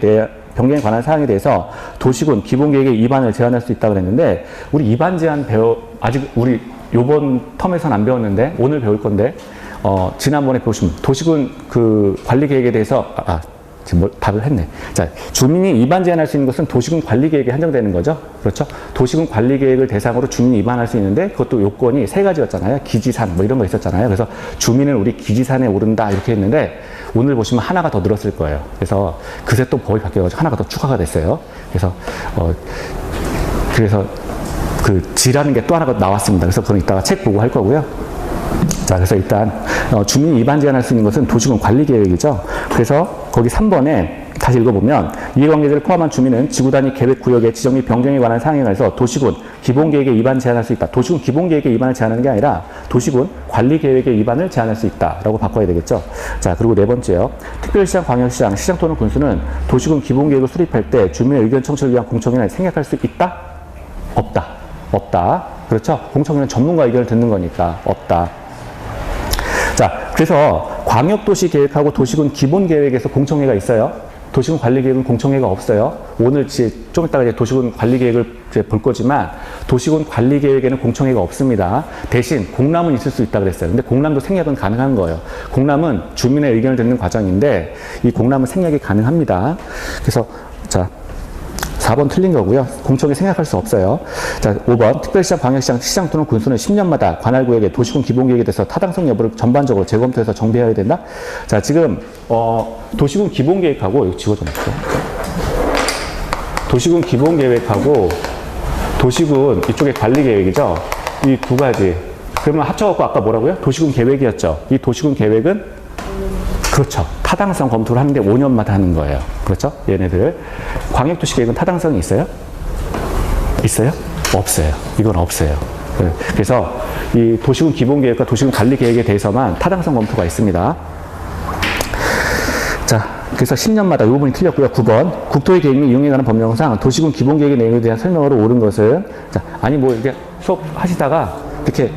관한 사항에 대해서 도시군 기본계획의 위반을 제한할 수 있다고 그랬는데, 우리 위반 제한 아직 우리 요번 텀에선 안 배웠는데, 오늘 배울 건데, 지난번에 배우시면 도시군 관리계획에 대해서, 지금 답을 했네. 자, 주민이 위반 제한할 수 있는 것은 도시군 관리계획에 한정되는 거죠. 그렇죠? 도시군 관리계획을 대상으로 주민이 위반할 수 있는데 그것도 요건이 세 가지였잖아요. 기지산 뭐 이런 거 있었잖아요. 그래서 주민은 우리 기지산에 오른다 이렇게 했는데 오늘 보시면 하나가 더 늘었을 거예요. 그래서 그새 또 법이 바뀌어가지고 하나가 더 추가가 됐어요. 그래서 지라는 게 또 하나가 나왔습니다. 그래서 그건 이따가 책 보고 할 거고요. 자, 그래서 일단 주민이 위반 제한할 수 있는 것은 도시군 관리계획이죠. 그래서 거기 3번에 다시 읽어보면 이해관계자를 포함한 주민은 지구단위 계획구역의 지정 및 변경에 관한 사항에 관해서 도시군 기본계획에 위반 제한할 수 있다. 도시군 기본계획에 위반을 제한하는 게 아니라 도시군 관리계획에 위반을 제한할 수 있다라고 바꿔야 되겠죠. 자, 그리고 네 번째요. 특별시장, 광역시장, 시장 또는 군수는 도시군 기본계획을 수립할 때 주민의 의견 청취를 위한 공청회를 생략할 수 있다? 없다. 그렇죠? 공청회는 전문가 의견을 듣는 거니까 없다. 자, 그래서 광역도시계획하고 도시군 기본계획에서 공청회가 있어요. 도시군 관리계획은 공청회가 없어요. 오늘 좀 이따가 이제 도시군 관리계획을 이제 볼 거지만 도시군 관리계획에는 공청회가 없습니다. 대신 공람은 있을 수 있다고 그랬어요. 근데 공람도 생략은 가능한 거예요. 공람은 주민의 의견을 듣는 과정인데 이 공람은 생략이 가능합니다. 그래서 자, 4번 틀린 거고요. 공청회 생략할 수 없어요. 자, 5번 특별시장, 광역시장, 시장 또는 군수는 10년마다 관할 구역의 도시군 기본계획에 대해서 타당성 여부를 전반적으로 재검토해서 정비해야 된다. 자, 지금 도시군 기본계획하고 이거 지워져 놓을게요. 도시군 기본계획하고 도시군 이쪽에 관리계획이죠. 이 두 가지. 그러면 합쳐갖고 아까 뭐라고요? 도시군 계획이었죠. 이 도시군 계획은 그렇죠. 타당성 검토를 하는데 5년마다 하는 거예요. 그렇죠? 얘네들. 광역도시계획은 타당성이 있어요? 있어요? 없어요. 이건 없어요. 그래서 이 도시군 기본계획과 도시군 관리계획에 대해서만 타당성 검토가 있습니다. 자, 그래서 10년마다 이 부분이 틀렸고요. 9번. 국토의 계획 및 이용에 관한 법령상 도시군 기본계획의 내용에 대한 설명으로 옳은 것은, 자, 아니 뭐 이렇게 수업 하시다가 이렇게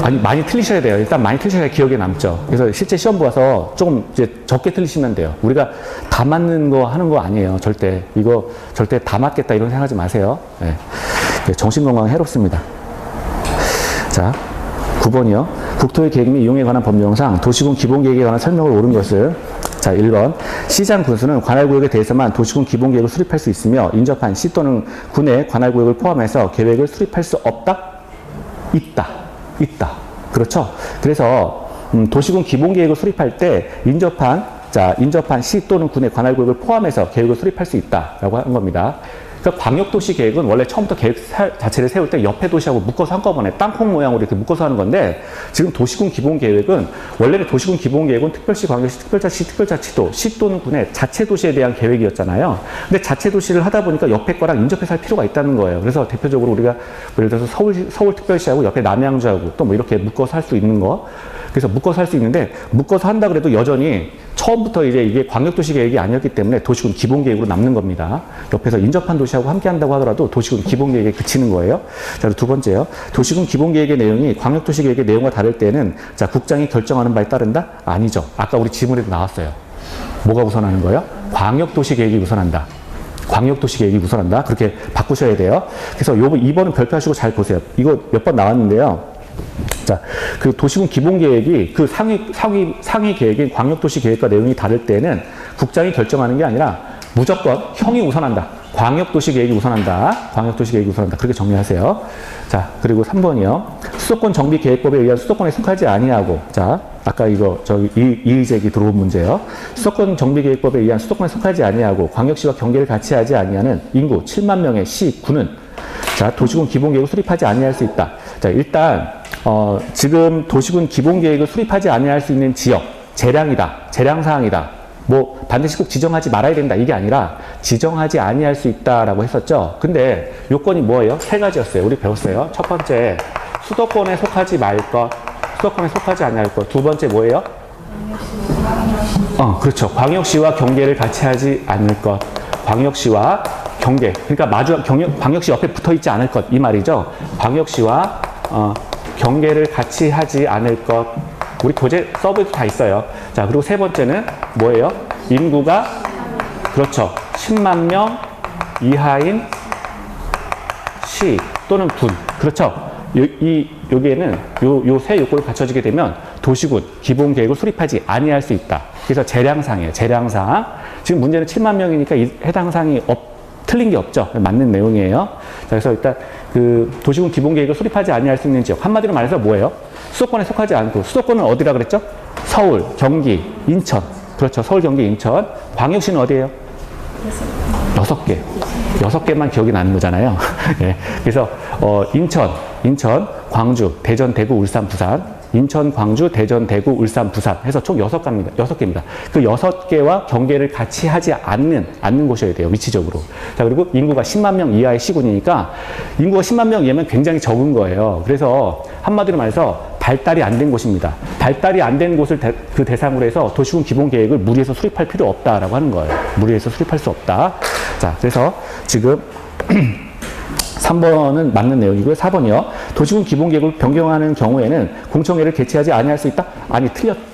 아니 많이 틀리셔야 돼요. 일단 많이 틀리셔야 기억에 남죠. 그래서 실제 시험 봐서 조금 이제 적게 틀리시면 돼요. 우리가 다 맞는 거 하는 거 아니에요. 절대 이거 절대 다 맞겠다 이런 생각하지 마세요. 네. 정신 건강 해롭습니다. 자, 9번이요. 국토의 계획 및 이용에 관한 법령상 도시군 기본계획에 관한 설명을 옳은 것은, 자, 1번. 시장 군수는 관할구역에 대해서만 도시군 기본계획을 수립할 수 있으며 인접한 시 또는 군의 관할구역을 포함해서 계획을 수립할 수 없다? 있다. 그렇죠? 그래서 도시군 기본계획을 수립할 때 인접한 시 또는 군의 관할구역을 포함해서 계획을 수립할 수 있다라고 한 겁니다. 그러니까 광역도시 계획은 원래 처음부터 계획 자체를 세울 때 옆에 도시하고 묶어서 한꺼번에 땅콩 모양으로 이렇게 묶어서 하는 건데, 지금 도시군 기본계획은 원래는 도시군 기본계획은 특별시, 광역시, 특별자치, 특별자치도, 시 또는 군의 자체 도시에 대한 계획이었잖아요. 근데 자체 도시를 하다 보니까 옆에 거랑 인접해서 할 필요가 있다는 거예요. 그래서 대표적으로 우리가 예를 들어서 서울 특별시하고 옆에 남양주하고 또 뭐 이렇게 묶어서 할 수 있는 거. 그래서 묶어서 할 수 있는데, 묶어서 한다 그래도 여전히 처음부터 이제 이게 광역도시 계획이 아니었기 때문에 도시군 기본계획으로 남는 겁니다. 옆에서 인접한 도시하고 함께 한다고 하더라도 도시군 기본계획에 그치는 거예요. 자, 두 번째요. 도시군 기본계획의 내용이 광역도시 계획의 내용과 다를 때는, 자, 국장이 결정하는 바에 따른다? 아니죠. 아까 우리 지문에도 나왔어요. 뭐가 우선하는 거예요? 광역도시 계획이 우선한다. 광역도시 계획이 우선한다. 그렇게 바꾸셔야 돼요. 그래서 요 2번은 별표하시고 잘 보세요. 이거 몇 번 나왔는데요. 자, 그 도시군 기본계획이 그 상위 계획인 광역도시 계획과 내용이 다를 때는 국장이 결정하는 게 아니라 무조건 형이 우선한다. 광역도시 계획이 우선한다. 광역도시 계획이 우선한다. 그렇게 정리하세요. 자, 그리고 3번이요. 수도권 정비 계획법에 의한 수도권에 속하지 아니하고, 자, 아까 이거 이의제기 들어온 문제요. 수도권 정비 계획법에 의한 수도권에 속하지 아니하고 광역시와 경계를 같이 하지 아니하는 인구 7만 명의 시, 구는, 자, 도시군 기본계획을 수립하지 아니할 수 있다. 자, 일단 지금 도시군 기본계획을 수립하지 아니할 수 있는 지역, 재량이다, 재량사항이다. 뭐 반드시 꼭 지정하지 말아야 된다 이게 아니라 지정하지 아니할 수 있다라고 했었죠. 근데 요건이 뭐예요? 세 가지였어요. 우리 배웠어요. 첫 번째, 수도권에 속하지 말 것, 수도권에 속하지 아니할 것. 두 번째 뭐예요? 그렇죠. 광역시와 경계를 같이 하지 않을 것. 광역시와 경계. 그러니까 광역시 옆에 붙어 있지 않을 것. 이 말이죠. 광역시와 경계를 같이 하지 않을 것. 우리 교재 서브에도 다 있어요. 자, 그리고 세 번째는 뭐예요? 인구가, 그렇죠. 10만 명 이하인 시 또는 군. 그렇죠. 여기에는 요 세 요건을 갖춰지게 되면 도시군 기본계획을 수립하지 아니할 수 있다. 그래서 재량상이에요. 재량상. 지금 문제는 7만 명이니까 해당 사항이 틀린 게 없죠. 맞는 내용이에요. 자, 그래서 일단 그 도시군 기본계획을 수립하지 아니할 수 있는 지역. 한마디로 말해서 뭐예요? 수도권에 속하지 않고, 수도권은 어디라 그랬죠? 서울, 경기, 인천. 그렇죠. 서울, 경기, 인천. 광역시는 어디예요? 6개. 6개만 기억이 나는 거잖아요. 네. 그래서 인천, 광주, 대전, 대구, 울산, 부산. 인천, 광주, 대전, 대구, 울산, 부산 해서 총 6개입니다. 그 6개와 경계를 같이 하지 않는 곳이어야 돼요. 위치적으로. 자, 그리고 인구가 10만 명 이하의 시군이니까 인구가 10만 명 이하면 굉장히 적은 거예요. 그래서 한마디로 말해서 발달이 안 된 곳입니다. 발달이 안 된 곳을 그 대상으로 해서 도시군 기본계획을 무리해서 수립할 필요 없다라고 하는 거예요. 무리해서 수립할 수 없다. 자, 그래서 지금 3번은 맞는 내용이고요. 4번이요. 도시군 기본계획을 변경하는 경우에는 공청회를 개최하지 아니할 수 있다? 아니,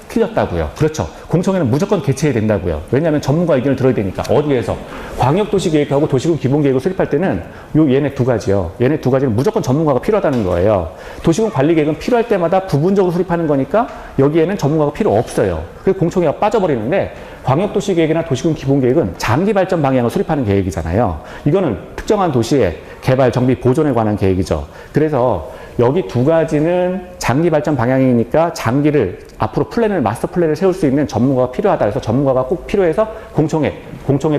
틀렸다고요. 그렇죠. 공청회는 무조건 개최해야 된다고요. 왜냐하면 전문가 의견을 들어야 되니까. 어디에서? 광역도시계획하고 도시군 기본계획을 수립할 때는 얘네 두 가지요. 얘네 두 가지는 무조건 전문가가 필요하다는 거예요. 도시군 관리계획은 필요할 때마다 부분적으로 수립하는 거니까 여기에는 전문가가 필요 없어요. 그래서 공청회가 빠져버리는데, 광역도시계획이나 도시군 기본계획은 장기 발전 방향을 수립하는 계획이잖아요. 이거는 특정한 도시의 개발, 정비, 보존에 관한 계획이죠. 그래서 여기 두 가지는 장기 발전 방향이니까 장기를 앞으로 플랜을, 마스터 플랜을 세울 수 있는 전문가가 필요하다. 그래서 전문가가 꼭 필요해서 공청회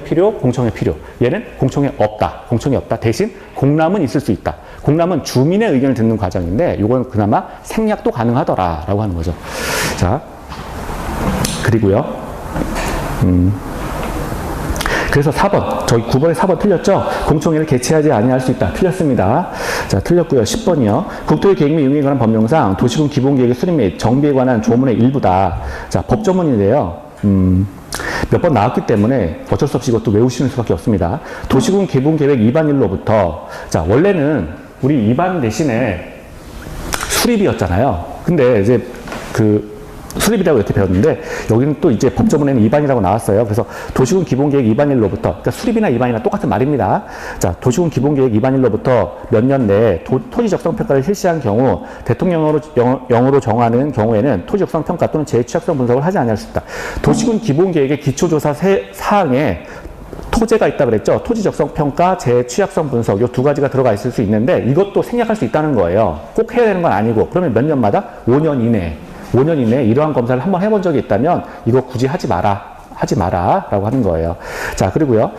필요. 얘는 공청회 없다. 대신 공람은 있을 수 있다. 공람은 주민의 의견을 듣는 과정인데 이건 그나마 생략도 가능하더라라고 하는 거죠. 자, 그리고요. 그래서 4번, 저기 9번에 4번 틀렸죠? 공청회를 개최하지 아니할 수 있다. 틀렸습니다. 자, 틀렸고요. 10번이요. 국토의 계획 및 운영에 관한 법령상 도시군 기본계획의 수립 및 정비에 관한 조문의 일부다. 자, 법조문인데요. 몇 번 나왔기 때문에 어쩔 수 없이 이것도 외우시는 수밖에 없습니다. 도시군 기본계획 위반일로부터, 자, 원래는 우리 위반 대신에 수립이었잖아요. 근데 이제 수립이라고 이렇게 배웠는데 여기는 또 이제 법조문에는 위반이라고 나왔어요. 그래서 도시군 기본계획 위반일로부터, 그러니까 수립이나 위반이나 똑같은 말입니다. 자, 도시군 기본계획 위반일로부터 몇 년 내에 토지 적성 평가를 실시한 경우 대통령으로 정하는 경우에는 토지 적성 평가 또는 재취약성 분석을 하지 않을 수 있다. 도시군 기본계획의 기초조사 사항에 토지가 있다 그랬죠. 토지 적성 평가, 재취약성 분석 이 두 가지가 들어가 있을 수 있는데 이것도 생략할 수 있다는 거예요. 꼭 해야 되는 건 아니고 그러면 몇 년마다 5년 이내에 이러한 검사를 한번 해본 적이 있다면 이거 굳이 하지 마라 라고 하는 거예요. 자, 그리고요.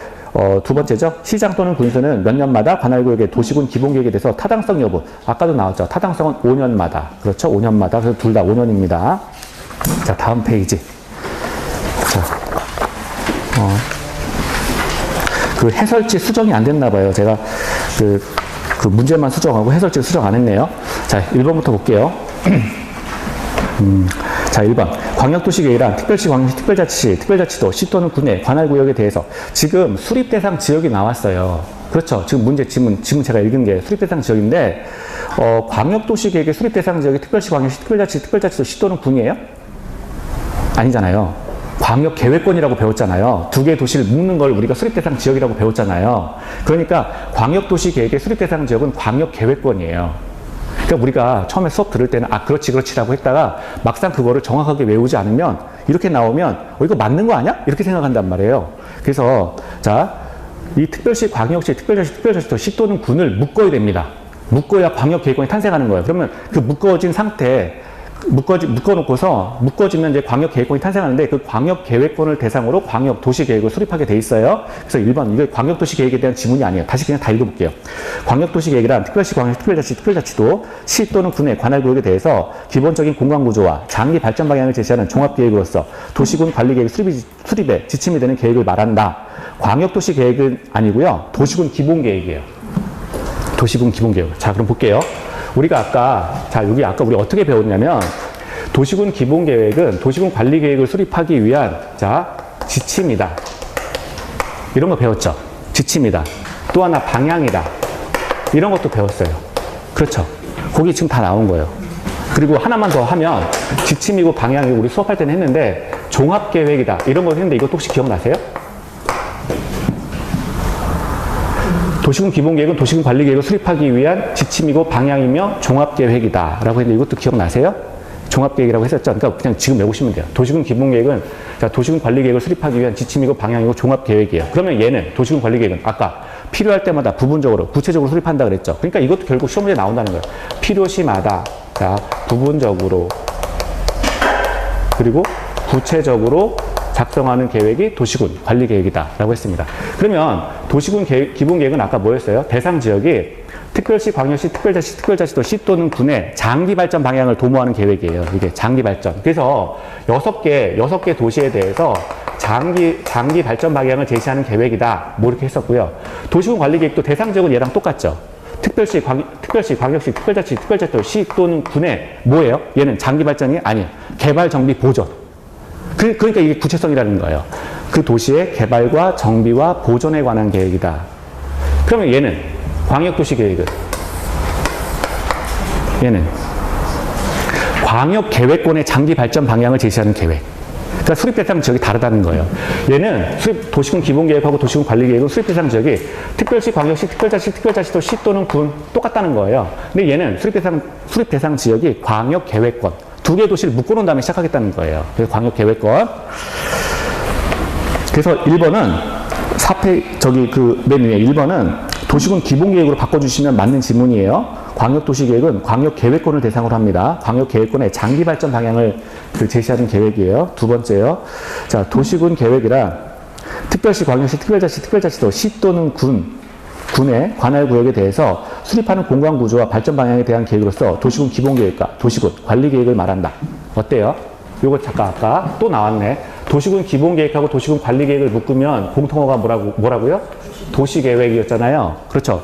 두 번째죠. 시장 또는 군수는 몇 년마다 관할구역의 도시군 기본계획에 대해서 타당성 여부. 아까도 나왔죠. 타당성은 5년마다. 그렇죠. 5년마다. 그래서 둘 다 5년입니다. 자, 다음 페이지. 자, 그 해설지 수정이 안 됐나 봐요. 제가 그 문제만 수정하고 해설지 수정 안 했네요. 자, 1번부터 볼게요. 자, 1번. 광역도시계획이란 특별시, 광역시, 특별자치시, 특별자치도, 시 또는 군의 관할구역에 대해서 지금 수립대상 지역이 나왔어요. 그렇죠. 지금 지금 제가 읽은 게 수립대상 지역인데, 광역도시계획의 수립대상 지역이 특별시, 광역시, 특별자치, 특별자치도, 시 또는 군이에요? 아니잖아요. 광역계획권이라고 배웠잖아요. 두 개의 도시를 묶는 걸 우리가 수립대상 지역이라고 배웠잖아요. 그러니까 광역도시계획의 수립대상 지역은 광역계획권이에요. 그러니까 우리가 처음에 수업 들을 때는 그렇지라고 했다가 막상 그거를 정확하게 외우지 않으면 이렇게 나오면 이거 맞는 거 아니야? 이렇게 생각한단 말이에요. 그래서 자, 이 특별시, 광역시, 특별자치도, 시 또는 군을 묶어야 됩니다. 묶어야 광역계획권이 탄생하는 거예요. 그러면 그 묶어진 상태 묶어지면 이제 광역계획권이 탄생하는데 그 광역계획권을 대상으로 광역도시계획을 수립하게 돼 있어요. 그래서 1번, 이게 광역도시계획에 대한 지문이 아니에요. 다시 그냥 다 읽어볼게요. 광역도시계획이란 특별시, 광역시, 특별자치, 특별자치도, 시 또는 군의 관할구역에 대해서 기본적인 공간구조와 장기 발전 방향을 제시하는 종합계획으로서 도시군 관리계획 수립에 지침이 되는 계획을 말한다. 광역도시계획은 아니고요. 도시군 기본계획이에요. 도시군 기본계획. 자, 그럼 볼게요. 우리가 여기 아까 우리 어떻게 배웠냐면, 도시군 기본계획은 도시군 관리계획을 수립하기 위한, 자, 지침이다. 이런 거 배웠죠? 지침이다. 또 하나 방향이다. 이런 것도 배웠어요. 그렇죠? 거기 지금 다 나온 거예요. 그리고 하나만 더 하면, 지침이고 방향이고 우리 수업할 때는 했는데, 종합계획이다. 이런 거 했는데 이것도 혹시 기억나세요? 도시군 기본계획은 도시군 관리계획을 수립하기 위한 지침이고 방향이며 종합계획이다 라고 했는데 이것도 기억나세요? 종합계획이라고 했었죠? 그러니까 그냥 지금 외우시면 돼요. 도시군 기본계획은 도시군 관리계획을 수립하기 위한 지침이고 방향이고 종합계획이에요. 그러면 얘는 도시군 관리계획은 아까 필요할 때마다 부분적으로 구체적으로 수립한다 그랬죠? 그러니까 이것도 결국 시험 문제에 나온다는 거예요. 필요시마다 자, 부분적으로 그리고 구체적으로 작성하는 계획이 도시군 관리계획이다 라고 했습니다. 그러면 도시군 기본계획은 아까 뭐였어요? 대상 지역이 특별시, 광역시, 특별자치도, 시 또는 군의 장기 발전 방향을 도모하는 계획이에요. 이게 장기 발전. 그래서 6개 도시에 대해서 장기 발전 방향을 제시하는 계획이다. 뭐 이렇게 했었고요. 도시군 관리계획도 대상 지역은 얘랑 똑같죠. 특별시, 광역시, 특별자치도, 시 또는 군의 뭐예요? 얘는 장기 발전이 아니에요. 개발, 정비, 보존. 그러니까 이게 구체성이라는 거예요. 그 도시의 개발과 정비와 보존에 관한 계획이다. 그러면 얘는 광역도시계획은 얘는 광역계획권의 장기 발전 방향을 제시하는 계획. 그러니까 수립대상 지역이 다르다는 거예요. 얘는 도시군 기본계획하고 도시군 관리계획은 수립대상 지역이 특별시, 광역시, 특별자치도, 시 또는 군 똑같다는 거예요. 근데 얘는 수립대상 지역이 광역계획권. 두 개의 도시를 묶어놓은 다음에 시작하겠다는 거예요. 그래서 광역계획권. 그래서 1번은 맨 위에 1번은 도시군 기본계획으로 바꿔주시면 맞는 지문이에요. 광역도시계획은 광역계획권을 대상으로 합니다. 광역계획권의 장기발전 방향을 제시하는 계획이에요. 두 번째요. 자, 도시군 계획이란 특별시, 광역시, 특별자치도, 시 또는 군의 관할구역에 대해서 수립하는 공간구조와 발전 방향에 대한 계획으로서 도시군 기본계획과 도시군 관리계획을 말한다. 어때요? 요거 잠깐 아까 또 나왔네. 도시군 기본계획하고 도시군 관리계획을 묶으면 공통어가 뭐라고요? 도시계획이었잖아요. 그렇죠?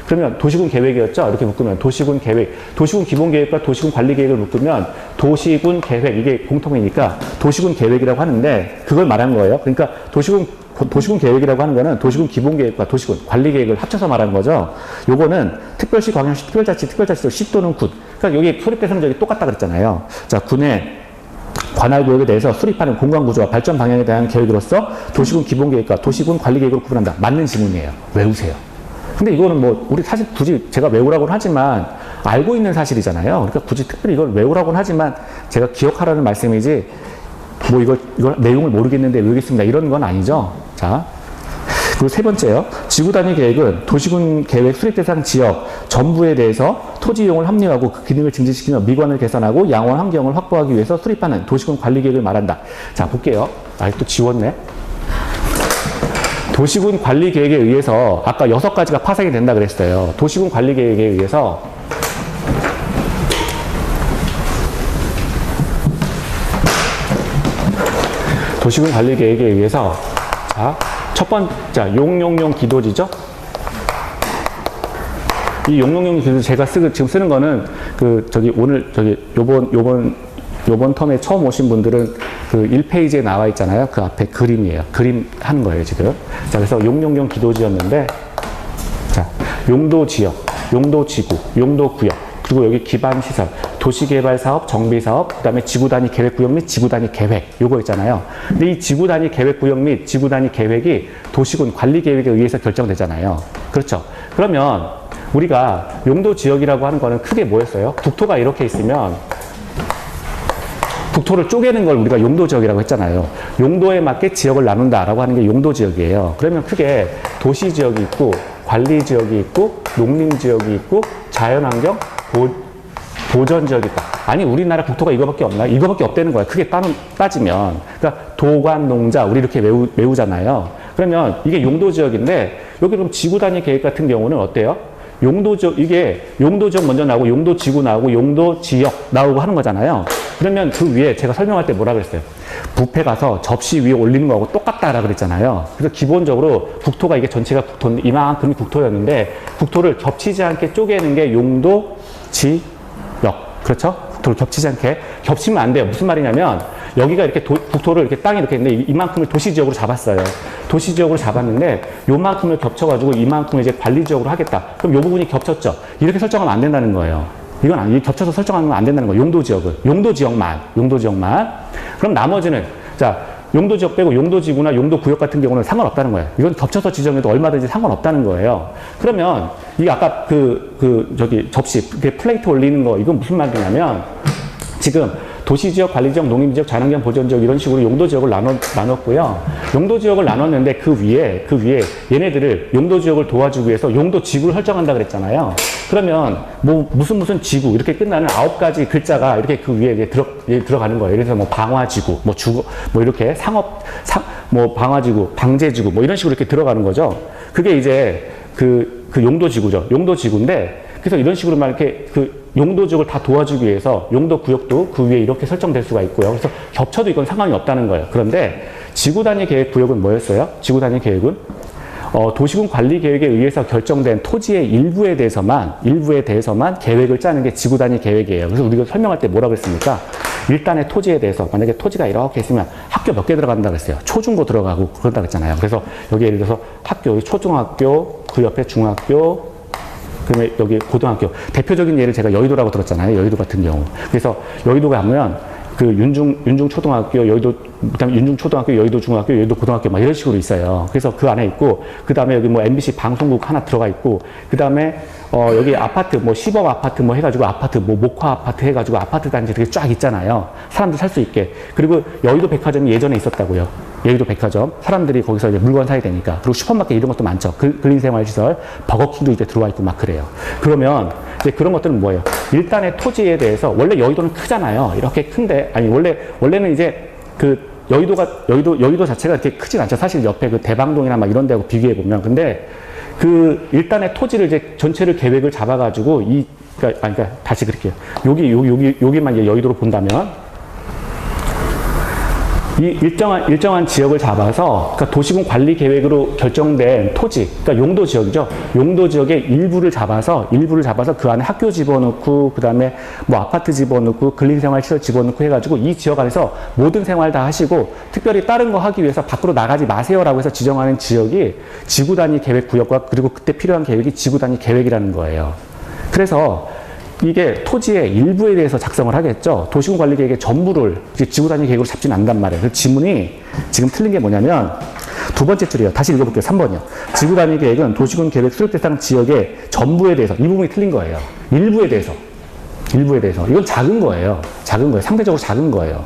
그러면 도시군 계획이었죠? 이렇게 묶으면 도시군 계획, 도시군 기본계획과 도시군 관리계획을 묶으면 도시군 계획, 이게 공통이니까 도시군 계획이라고 하는데 그걸 말한 거예요. 그러니까 도시군 계획이라고 하는 거는 도시군 기본계획과 도시군 관리계획을 합쳐서 말하는 거죠. 요거는 특별시, 광역시, 특별자치도, 시 또는 군. 그러니까 여기 수립대상은 저기 똑같다 그랬잖아요. 자, 군의 관할구역에 대해서 수립하는 공간구조와 발전 방향에 대한 계획으로서 도시군 기본계획과 도시군 관리계획으로 구분한다. 맞는 지문이에요. 외우세요. 근데 이거는 뭐 우리 사실 굳이 제가 외우라고는 하지만 알고 있는 사실이잖아요. 그러니까 굳이 특별히 이걸 외우라고는 하지만 제가 기억하라는 말씀이지 뭐 이걸 내용을 모르겠는데 외우겠습니다. 이런 건 아니죠. 자, 그리고 세 번째요. 지구단위 계획은 도시군 계획 수립 대상 지역 전부에 대해서 토지 이용을 합리화하고 그 기능을 증진시키며 미관을 개선하고 양원 환경을 확보하기 위해서 수립하는 도시군 관리 계획을 말한다. 자, 볼게요. 또 지웠네. 도시군 관리 계획에 의해서 아까 6가지가 파생이 된다 그랬어요. 도시군 관리 계획에 의해서 도시군 관리 계획에 의해서 자, 첫 번째 용용용 기도지죠. 이 용용용 기도지 제가 지금 쓰는 거는 요번 텀에 처음 오신 분들은 그 1페이지에 나와 있잖아요. 그 앞에 그림이에요. 그림 하는 거예요, 지금. 자, 그래서 용용용 기도지였는데, 자, 용도지역, 용도지구, 용도구역, 그리고 여기 기반시설, 도시개발사업, 정비사업, 그 다음에 지구단위 계획구역 및 지구단위 계획, 요거 있잖아요. 근데 이 지구단위 계획구역 및 지구단위 계획이 도시군 관리계획에 의해서 결정되잖아요. 그렇죠? 그러면 우리가 용도지역이라고 하는 거는 크게 뭐였어요? 국토가 이렇게 있으면 국토를 쪼개는 걸 우리가 용도지역이라고 했잖아요. 용도에 맞게 지역을 나눈다라고 하는 게 용도지역이에요. 그러면 크게 도시지역이 있고 관리지역이 있고 농림지역이 있고 자연환경 보전지역이 있다. 아니 우리나라 국토가 이거밖에 없나? 이거밖에 없다는 거야. 크게 따지면. 그러니까 도관, 농자 우리 이렇게 외우잖아요. 그러면 이게 용도지역인데 여기 그럼 지구단위 계획 같은 경우는 어때요? 용도지역, 이게 용도지역 먼저 나오고 용도지구 나오고 용도지역 나오고 하는 거잖아요. 그러면 그 위에 제가 설명할 때 뭐라 그랬어요? 뷔페 가서 접시 위에 올리는 거하고 똑같다라 그랬잖아요. 그래서 기본적으로 국토가 이게 전체가 국토인데 이만큼이 국토였는데 국토를 겹치지 않게 쪼개는 게 용도지역. 그렇죠? 국토를 겹치지 않게. 겹치면 안 돼요. 무슨 말이냐면 여기가 이렇게 국토를 이렇게 땅이 이렇게 있는데 이만큼을 도시지역으로 잡았어요. 도시지역으로 잡았는데 요만큼을 겹쳐가지고 이만큼을 이제 관리지역으로 하겠다. 그럼 요 부분이 겹쳤죠. 이렇게 설정하면 안 된다는 거예요. 이건 아니, 겹쳐서 설정하면 안 된다는 거예요. 용도지역은. 용도지역만. 그럼 나머지는, 자, 용도지역 빼고 용도지구나 용도구역 같은 경우는 상관없다는 거예요. 이건 겹쳐서 지정해도 얼마든지 상관없다는 거예요. 그러면, 이게 아까 접시, 플레이트 올리는 거, 이건 무슨 말이냐면, 지금, 도시지역, 관리지역, 농림지역, 자연환경 보전지역 이런 식으로 용도지역을 나눴고요. 용도지역을 나눴는데 그 위에 얘네들을 용도지역을 도와주기 위해서 용도지구를 설정한다 그랬잖아요. 그러면 뭐 무슨 지구 이렇게 끝나는 9가지 글자가 이렇게 그 위에 들어가는 거예요. 예를 들어서 뭐 방화지구, 뭐 주거, 뭐 이렇게 뭐 방화지구, 방제지구 뭐 이런 식으로 이렇게 들어가는 거죠. 그게 이제 그 용도지구죠. 용도지구인데 그래서 이런 식으로 막 이렇게 용도지역을 다 도와주기 위해서 용도구역도 그 위에 이렇게 설정될 수가 있고요. 그래서 겹쳐도 이건 상관이 없다는 거예요. 그런데 지구단위 계획 구역은 뭐였어요? 지구단위 계획은 도시군 관리 계획에 의해서 결정된 토지의 일부에 대해서만 계획을 짜는 게 지구단위 계획이에요. 그래서 우리가 설명할 때 뭐라고 했습니까? 일단의 토지에 대해서 만약에 토지가 이렇게 있으면 학교 몇 개 들어간다고 했어요. 초중고 들어가고 그런다고 했잖아요. 그래서 여기 예를 들어서 학교, 초중학교, 그 옆에 중학교, 그다음에 여기 고등학교. 대표적인 예를 제가 여의도라고 들었잖아요. 여의도 같은 경우. 그래서 여의도 가면 그 윤중초등학교, 여의도, 그다음에 윤중초등학교, 여의도 중학교, 여의도 고등학교 막 이런 식으로 있어요. 그래서 그 안에 있고, 그 다음에 여기 뭐 MBC 방송국 하나 들어가 있고, 그 다음에 여기 아파트, 뭐 시범 아파트 뭐 해가지고 아파트, 뭐 목화 아파트 해가지고 아파트 단지 되게 쫙 있잖아요. 사람들 살 수 있게. 그리고 여의도 백화점이 예전에 있었다고요. 여의도 백화점. 사람들이 거기서 이제 물건 사야 되니까. 그리고 슈퍼마켓 이런 것도 많죠. 근린생활시설, 버거킹도 이제 들어와 있고 막 그래요. 그러면 이제 그런 것들은 뭐예요? 일단의 토지에 대해서, 원래 여의도는 크잖아요. 이렇게 큰데, 아니, 원래는 이제 그 여의도 자체가 이렇게 크진 않죠. 사실 옆에 그 대방동이나 막 이런 데하고 비교해보면. 근데 그 일단의 토지를 이제 전체를 계획을 잡아가지고 그러니까 다시 그럴게요. 여기만 이제 여의도로 본다면 이 일정한 지역을 잡아서, 그러니까 도시군 관리 계획으로 결정된 토지, 그러니까 용도 지역이죠. 용도 지역의 일부를 잡아서 그 안에 학교 집어넣고, 그 다음에 뭐 아파트 집어넣고, 근린생활시설 집어넣고 해가지고 이 지역 안에서 모든 생활 다 하시고, 특별히 다른 거 하기 위해서 밖으로 나가지 마세요라고 해서 지정하는 지역이 지구 단위 계획 구역과, 그리고 그때 필요한 계획이 지구 단위 계획이라는 거예요. 그래서 이게 토지의 일부에 대해서 작성을 하겠죠. 도시군 관리 계획의 전부를 지구 단위 계획으로 잡지는 않단 말이에요. 그 지문이 지금 틀린 게 뭐냐면 두 번째 줄이에요. 다시 읽어볼게요. 3번이요. 지구 단위 계획은 도시군 계획 수립 대상 지역의 전부에 대해서, 이 부분이 틀린 거예요. 일부에 대해서. 이건 작은 거예요. 상대적으로 작은 거예요.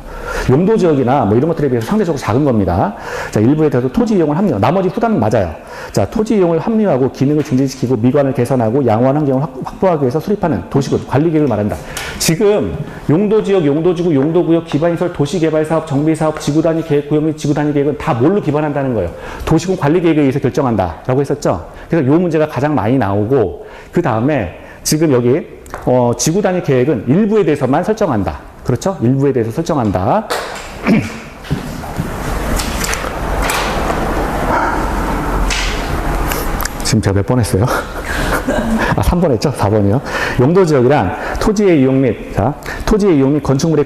용도 지역이나 뭐 이런 것들에 비해서 상대적으로 작은 겁니다. 자, 일부에 대해서 토지 이용을 합리화. 나머지 후단은 맞아요. 자, 토지 이용을 합리화하고 기능을 증진시키고 미관을 개선하고 양호한 환경을 확보하기 위해서 수립하는 도시군 관리 계획을 말한다. 지금 용도 지역, 용도지구, 용도구역, 기반시설, 도시개발사업, 정비사업, 지구단위 계획구역 및 지구단위 계획은 다 뭘로 기반한다는 거예요? 도시군 관리 계획에 의해서 결정한다라고 했었죠. 그래서 이 문제가 가장 많이 나오고, 그 다음에 지금 여기 지구 단위 계획은 일부에 대해서만 설정한다. 그렇죠? 일부에 대해서 설정한다. 지금 제가 몇 번 했어요? 3번 했죠? 4번이요. 용도 지역이란 토지의 이용 및 건축물의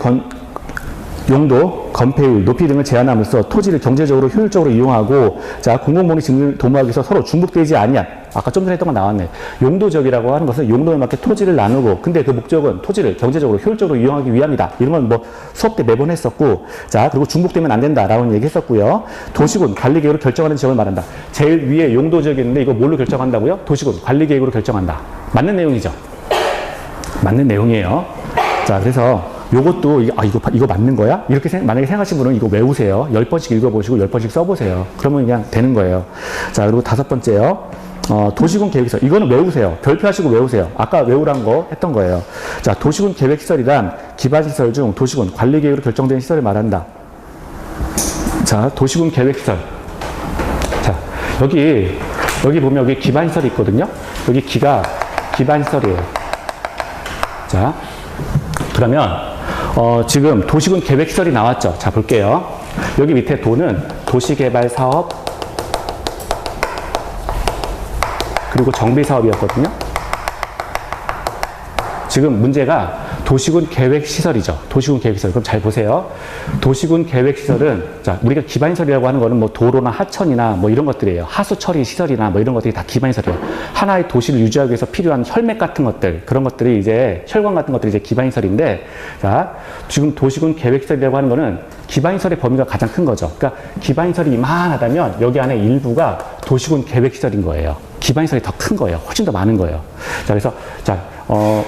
용도, 건폐율, 높이 등을 제한함으로써 토지를 경제적으로 효율적으로 이용하고, 자, 공공복리 증진을 도모하기 위해서 서로 중복되지 아니한, 아까 좀 전에 했던 거 나왔네. 용도 지역이라고 하는 것은 용도에 맞게 토지를 나누고, 근데 그 목적은 토지를 경제적으로 효율적으로 이용하기 위함이다. 이런 건 뭐 수업 때 매번 했었고, 자, 그리고 중복되면 안 된다라고 얘기 했었고요. 도시군 관리 계획으로 결정하는 지역을 말한다. 제일 위에 용도 지역이 있는데 이거 뭘로 결정한다고요? 도시군 관리 계획으로 결정한다. 맞는 내용이죠? 맞는 내용이에요. 자, 그래서 요것도 이거 맞는 거야? 이렇게 만약에 생각하신 분은 이거 외우세요. 10번씩 읽어보시고 10번씩 써보세요. 그러면 그냥 되는 거예요. 자, 그리고 5번째요. 도시군 계획시설. 이거는 외우세요. 별표하시고 외우세요. 아까 외우란 거 했던 거예요. 자, 도시군 계획시설이란 기반시설 중 도시군 관리계획으로 결정된 시설을 말한다. 자, 도시군 계획시설. 자, 여기 보면 여기 기반시설이 있거든요. 여기 기가 기반시설이에요. 자, 그러면 지금 도시군 계획시설이 나왔죠. 자, 볼게요. 여기 밑에 도는 도시개발사업, 그리고 정비사업이었거든요. 지금 문제가 도시군 계획시설이죠. 도시군 계획시설. 그럼 잘 보세요. 도시군 계획시설은, 자, 우리가 기반시설이라고 하는 거는 뭐 도로나 하천이나 뭐 이런 것들이에요. 하수처리 시설이나 뭐 이런 것들이 다 기반시설이에요. 하나의 도시를 유지하기 위해서 필요한 혈맥 같은 것들, 그런 것들이 이제, 혈관 같은 것들이 이제 기반시설인데, 자, 지금 도시군 계획시설이라고 하는 거는 기반시설의 범위가 가장 큰 거죠. 그러니까 기반시설이 이만하다면 여기 안에 일부가 도시군 계획시설인 거예요. 기반시설이 더 큰 거예요. 훨씬 더 많은 거예요. 자, 그래서, 자,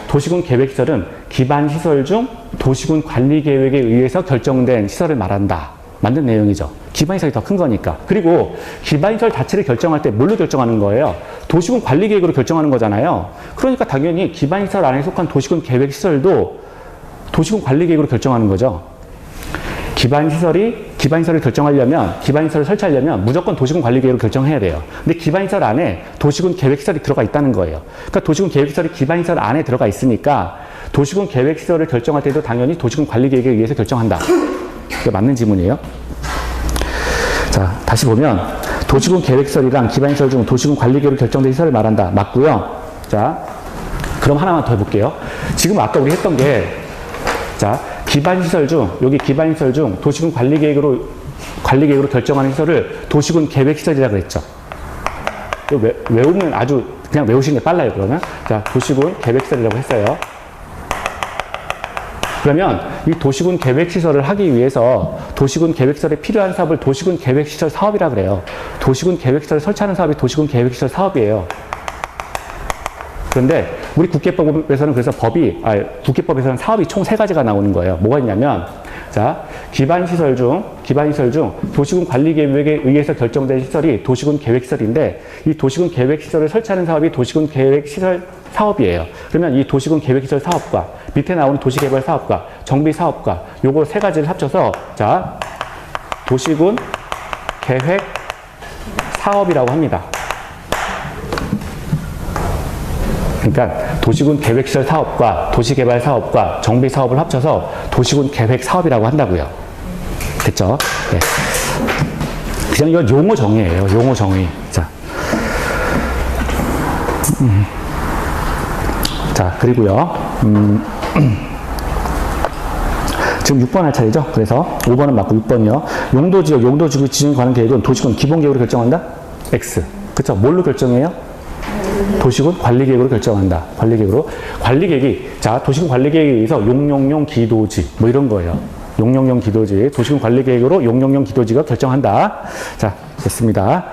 도시군 계획시설은 기반시설 중 도시군 관리계획에 의해서 결정된 시설을 말한다. 맞는 내용이죠. 기반시설이 더 큰 거니까. 그리고 기반시설 자체를 결정할 때 뭘로 결정하는 거예요? 도시군 관리계획으로 결정하는 거잖아요. 그러니까 당연히 기반시설 안에 속한 도시군 계획시설도 도시군 관리계획으로 결정하는 거죠. 기반시설을 결정하려면, 기반시설을 설치하려면 무조건 도시군 관리계획으로 결정해야 돼요. 근데 기반시설 안에 도시군 계획시설이 들어가 있다는 거예요. 그러니까 도시군 계획시설이 기반시설 안에 들어가 있으니까 도시군 계획시설을 결정할 때도 당연히 도시군 관리계획에 의해서 결정한다. 이게 맞는 지문이에요. 자, 다시 보면 도시군 계획시설이랑 기반시설 중 도시군 관리계획으로 결정된 시설을 말한다. 맞고요. 자, 그럼 하나만 더 해볼게요. 지금 아까 우리 했던 게, 자, 여기 기반시설 중 도시군 관리계획으로 결정하는 시설을 도시군 계획시설이라고 했죠. 외우면 아주 그냥 외우시는 게 빨라요, 그러면. 자, 도시군 계획시설이라고 했어요. 그러면 이 도시군 계획시설을 하기 위해서 도시군 계획시설에 필요한 사업을 도시군 계획시설 사업이라 그래요. 도시군 계획시설을 설치하는 사업이 도시군 계획시설 사업이에요. 그런데 우리 국계법에서는 그래서 국계법에서는 사업이 총 3가지가 나오는 거예요. 뭐가 있냐면, 자, 기반시설 중 도시군 관리계획에 의해서 결정된 시설이 도시군 계획시설인데, 이 도시군 계획시설을 설치하는 사업이 도시군 계획시설 사업이에요. 그러면 이 도시군 계획시설 사업과 밑에 나오는 도시개발 사업과 정비 사업과 요거 3가지를 합쳐서, 자, 도시군 계획 사업이라고 합니다. 그러니까 도시군 계획시설 사업과 도시개발 사업과 정비 사업을 합쳐서 도시군 계획 사업이라고 한다고요. 됐죠? 네. 그냥 이건 용어 정의예요. 용어 정의. 자, 자, 그리고요. 지금 6번 할 차례죠? 그래서 5번은 맞고 6번이요. 용도지역, 용도지구 지정 관한 계획은 도시군 기본계획으로 결정한다? X. 그쵸? 뭘로 결정해요? 도시군 관리계획으로 결정한다. 관리계획으로. 관리계획이, 자, 도시군 관리계획에 의해서 용용용 기도지, 뭐 이런 거예요. 용용용 기도지. 도시군 관리계획으로 용용용 기도지가 결정한다. 자, 됐습니다.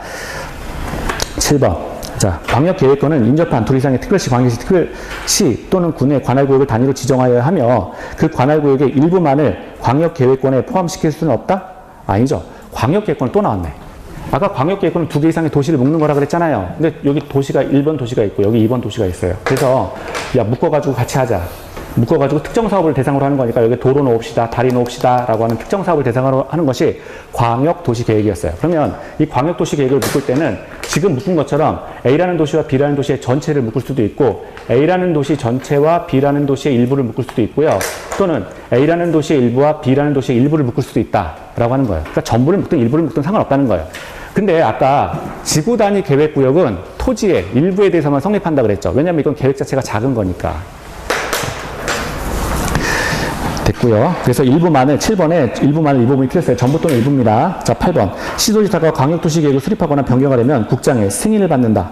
7번. 자, 광역계획권은 인접한 둘 이상의 특별시, 광역시, 특별시 또는 군의 관할구역을 단위로 지정하여야 하며 그 관할구역의 일부만을 광역계획권에 포함시킬 수는 없다? 아니죠. 광역계획권은 또 나왔네. 아까 광역계획권은 2개 이상의 도시를 묶는 거라 그랬잖아요. 근데 여기 도시가 1번 도시가 있고 여기 2번 도시가 있어요. 그래서 야, 묶어가지고 같이 하자. 묶어가지고 특정 사업을 대상으로 하는 거니까 여기 도로 놓읍시다, 다리 놓읍시다 라고 하는 특정 사업을 대상으로 하는 것이 광역도시계획이었어요. 그러면 이 광역도시계획을 묶을 때는 지금 묶은 것처럼 A라는 도시와 B라는 도시의 전체를 묶을 수도 있고 A라는 도시 전체와 B라는 도시의 일부를 묶을 수도 있고요. 또는 A라는 도시의 일부와 B라는 도시의 일부를 묶을 수도 있다라고 하는 거예요. 그러니까 전부를 묶든 일부를 묶든 상관없다는 거예요. 근데 아까 지구 단위 계획구역은 토지의 일부에 대해서만 성립한다 그랬죠. 왜냐면 이건 계획 자체가 작은 거니까. 됐고요. 그래서 일부만을 7번에 일부만을 일부분이 필요했어요. 전부 또는 일부입니다. 자, 8번. 시도지사가 광역도시계획을 수립하거나 변경하려면 국장의 승인을 받는다.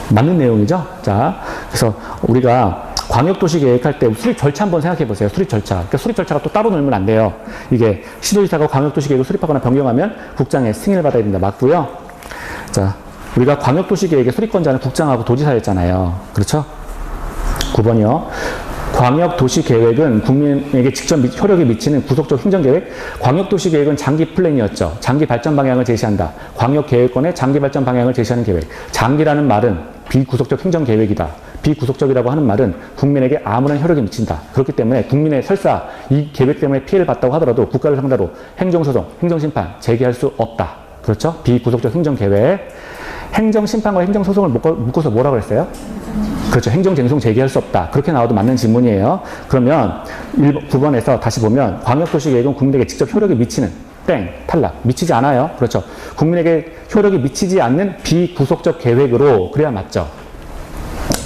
맞는 내용이죠. 자, 그래서 우리가 광역도시 계획할 때 수립 절차 한번 생각해 보세요. 수립 절차. 그러니까 수립 절차가 또 따로 놀면 안 돼요. 이게 시도지사가 광역도시 계획을 수립하거나 변경하면 국장의 승인을 받아야 된다. 맞고요. 자, 우리가 광역도시 계획의 수립권자는 국장하고 도지사였잖아요. 그렇죠? 9번이요. 광역도시계획은 국민에게 직접 효력이 미치는 구속적 행정계획. 광역도시계획은 장기 플랜이었죠. 장기 발전 방향을 제시한다. 광역계획권의 장기 발전 방향을 제시하는 계획. 장기라는 말은 비구속적 행정계획이다. 비구속적이라고 하는 말은 국민에게 아무런 효력이 미친다. 그렇기 때문에 국민의 설사 이 계획 때문에 피해를 봤다고 하더라도 국가를 상대로 행정소송, 행정심판 제기할 수 없다. 그렇죠? 비구속적 행정계획. 행정심판과 행정소송을 묶어서 뭐라고 그랬어요? 그렇죠. 행정쟁송 제기할 수 없다. 그렇게 나와도 맞는 질문이에요. 그러면 9번에서 다시 보면 광역도시계획은 국민에게 직접 효력이 미치는 땡, 탈락. 미치지 않아요. 그렇죠. 국민에게 효력이 미치지 않는 비구속적 계획으로 그래야 맞죠.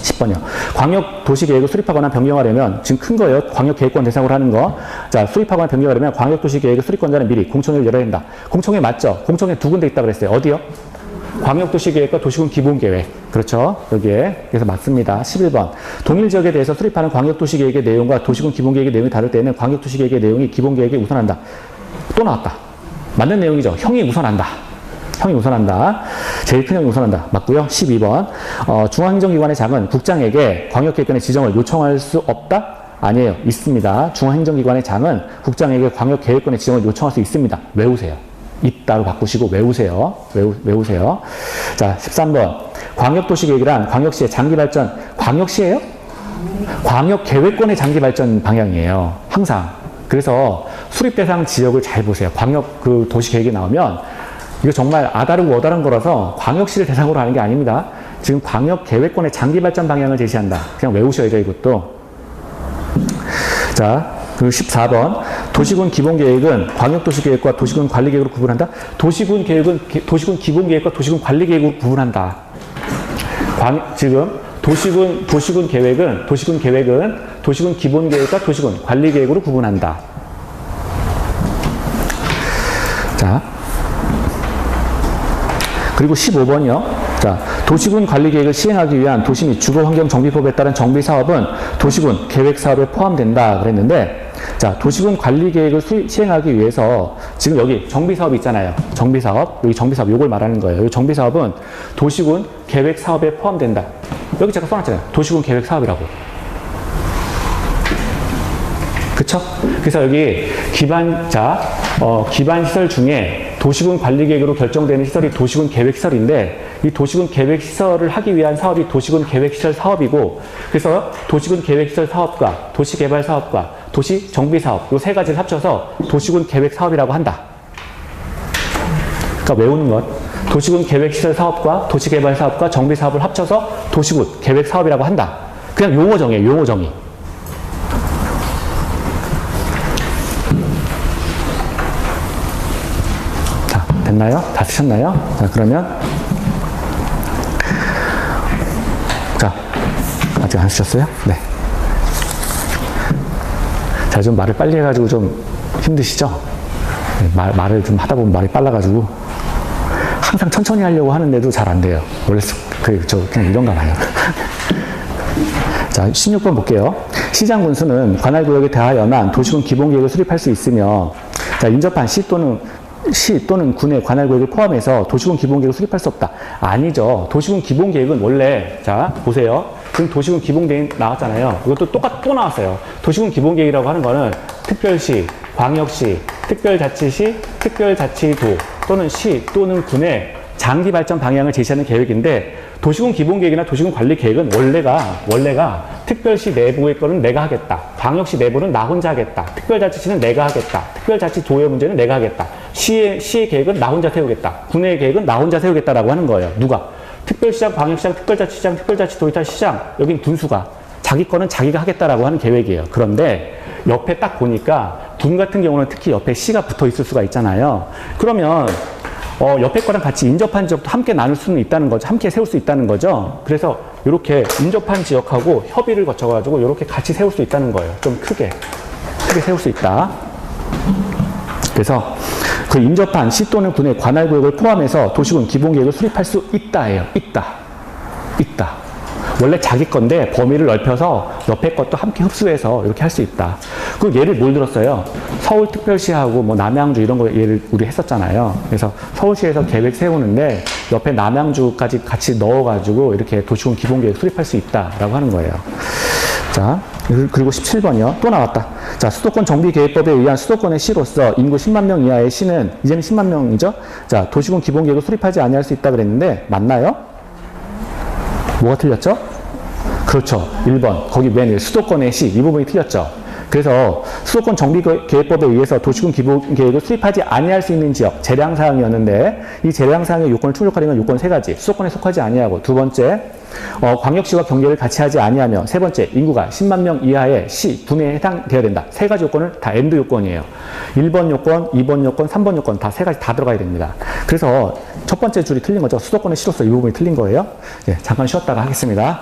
10번이요. 광역도시계획을 수립하거나 변경하려면 지금 큰 거예요. 광역계획권 대상으로 하는 거. 자, 수립하거나 변경하려면 광역도시계획의 수립권자는 미리 공청회를 열어야 된다. 공청회 맞죠? 공청회 2군데 있다고 그랬어요. 어디요? 광역도시계획과 도시군 기본계획. 그렇죠. 여기에. 그래서 맞습니다. 11번. 동일지역에 대해서 수립하는 광역도시계획의 내용과 도시군 기본계획의 내용이 다를 때에는 광역도시계획의 내용이 기본계획에 우선한다. 또 나왔다. 맞는 내용이죠. 형이 우선한다. 형이 우선한다. 제일 큰 형이 우선한다. 맞고요. 12번. 중앙행정기관의 장은 국장에게 광역계획권의 지정을 요청할 수 없다? 아니에요. 있습니다. 중앙행정기관의 장은 국장에게 광역계획권의 지정을 요청할 수 있습니다. 외우세요. 있다로 바꾸시고 외우세요. 외우세요. 자, 13번. 광역도시계획이란 광역시의 장기발전, 광역시예요? 광역계획권의 장기발전 방향이에요. 항상. 그래서 수립대상 지역을 잘 보세요. 광역 그 도시계획이 나오면 이거 정말 아다르고 어다른 거라서 광역시를 대상으로 하는 게 아닙니다. 지금 광역계획권의 장기발전 방향을 제시한다. 그냥 외우셔야죠, 이것도. 자, 그 14번. 도시군 기본계획은 광역도시계획과 도시군 관리계획으로 구분한다. 도시군 계획은 도시군 기본계획과 도시군 관리계획으로 구분한다. 지금 도시군 계획은 도시군 기본계획과 도시군 관리계획으로 구분한다. 자, 그리고 15번이요. 자, 도시군 관리계획을 시행하기 위한 도시 및 주거환경정비법에 따른 정비사업은 도시군 계획사업에 포함된다 그랬는데 자, 도시군 관리 계획을 시행하기 위해서 지금 여기 정비사업 있잖아요. 정비사업. 여기 정비사업 요걸 말하는 거예요. 이 정비사업은 도시군 계획 사업에 포함된다. 여기 제가 써놨잖아요. 도시군 계획 사업이라고. 그쵸? 그래서 여기 기반 시설 중에 도시군 관리 계획으로 결정되는 시설이 도시군 계획 시설인데 이 도시군 계획 시설을 하기 위한 사업이 도시군 계획 시설 사업이고 그래서 도시군 계획 시설 사업과 도시 개발 사업과 도시 정비 사업 이 세 가지를 합쳐서 도시군 계획 사업이라고 한다. 그러니까 외우는 것. 도시군 계획 시설 사업과 도시 개발 사업과 정비 사업을 합쳐서 도시군 계획 사업이라고 한다. 그냥 용어 정의예요. 용어 정의. 자, 됐나요? 다 쓰셨나요? 자, 그러면 자, 아직 안 쓰셨어요? 네. 자, 좀 말을 빨리 해가지고 좀 힘드시죠? 네, 말을 좀 하다 보면 말이 빨라가지고 항상 천천히 하려고 하는데도 잘 안 돼요. 원래 그냥 이런가 봐요. 자, 16번 볼게요. 시장 군수는 관할 구역에 대하여만 도시군 기본계획을 수립할 수 있으며 자, 인접한 시 또는 군의 관할 구역을 포함해서 도시군 기본계획을 수립할 수 없다. 아니죠. 도시군 기본계획은 원래 자 보세요. 지금 도시군 기본계획 나왔잖아요. 이것도 또 나왔어요. 도시군 기본계획이라고 하는 거는 특별시, 광역시, 특별자치시, 특별자치도 또는 시 또는 군의 장기 발전 방향을 제시하는 계획인데 도시군 기본계획이나 도시군 관리계획은 원래가 특별시 내부의 거는 내가 하겠다. 광역시 내부는 나 혼자 하겠다. 특별자치시는 내가 하겠다. 특별자치도의 문제는 내가 하겠다. 시의 계획은 나 혼자 세우겠다. 군의 계획은 나 혼자 세우겠다라고 하는 거예요. 누가? 특별시장, 광역시장, 특별자치시장, 특별자치도시장 여긴 군수가 자기 거는 자기가 하겠다라고 하는 계획이에요. 그런데 옆에 딱 보니까 군 같은 경우는 특히 옆에 시가 붙어 있을 수가 있잖아요. 그러면 옆에 거랑 같이 인접한 지역도 함께 나눌 수는 있다는 거죠. 함께 세울 수 있다는 거죠. 그래서 이렇게 인접한 지역하고 협의를 거쳐가지고 이렇게 같이 세울 수 있다는 거예요. 좀 크게 세울 수 있다. 그래서 그 인접한 시 또는 군의 관할 구역을 포함해서 도시군 기본계획을 수립할 수 있다예요. 있다. 원래 자기 건데 범위를 넓혀서 옆에 것도 함께 흡수해서 이렇게 할 수 있다. 그 예를 뭘 들었어요? 서울특별시하고 뭐 남양주 이런 거 예를 우리 했었잖아요. 그래서 서울시에서 계획 세우는데 옆에 남양주까지 같이 넣어가지고 이렇게 도시군 기본계획 수립할 수 있다라고 하는 거예요. 자, 그리고 17번이요. 또 나왔다. 자, 수도권 정비계획법에 의한 수도권의 시로서 인구 10만 명 이하의 시는 이제는 10만 명이죠. 자, 도시군 기본계획을 수립하지 아니할 수 있다 그랬는데 맞나요? 뭐가 틀렸죠? 그렇죠. 1번. 거기 맨 수도권의 시. 이 부분이 틀렸죠. 그래서 수도권 정비계획법에 의해서 도시군 기본계획을 수립하지 아니할 수 있는 지역, 재량사항이었는데 이 재량사항의 요건을 충족하려면 요건 세 가지. 수도권에 속하지 아니하고 두 번째, 광역시와 경계를 같이 하지 아니하며 세 번째, 인구가 10만 명 이하의 시, 군에 해당되어야 된다. 세 가지 요건을 다 AND 요건이에요. 1번 요건, 2번 요건, 3번 요건 다 세 가지 다 들어가야 됩니다. 그래서 첫 번째 줄이 틀린 거죠. 수도권의 시로서 이 부분이 틀린 거예요. 예, 잠깐 쉬었다가 하겠습니다.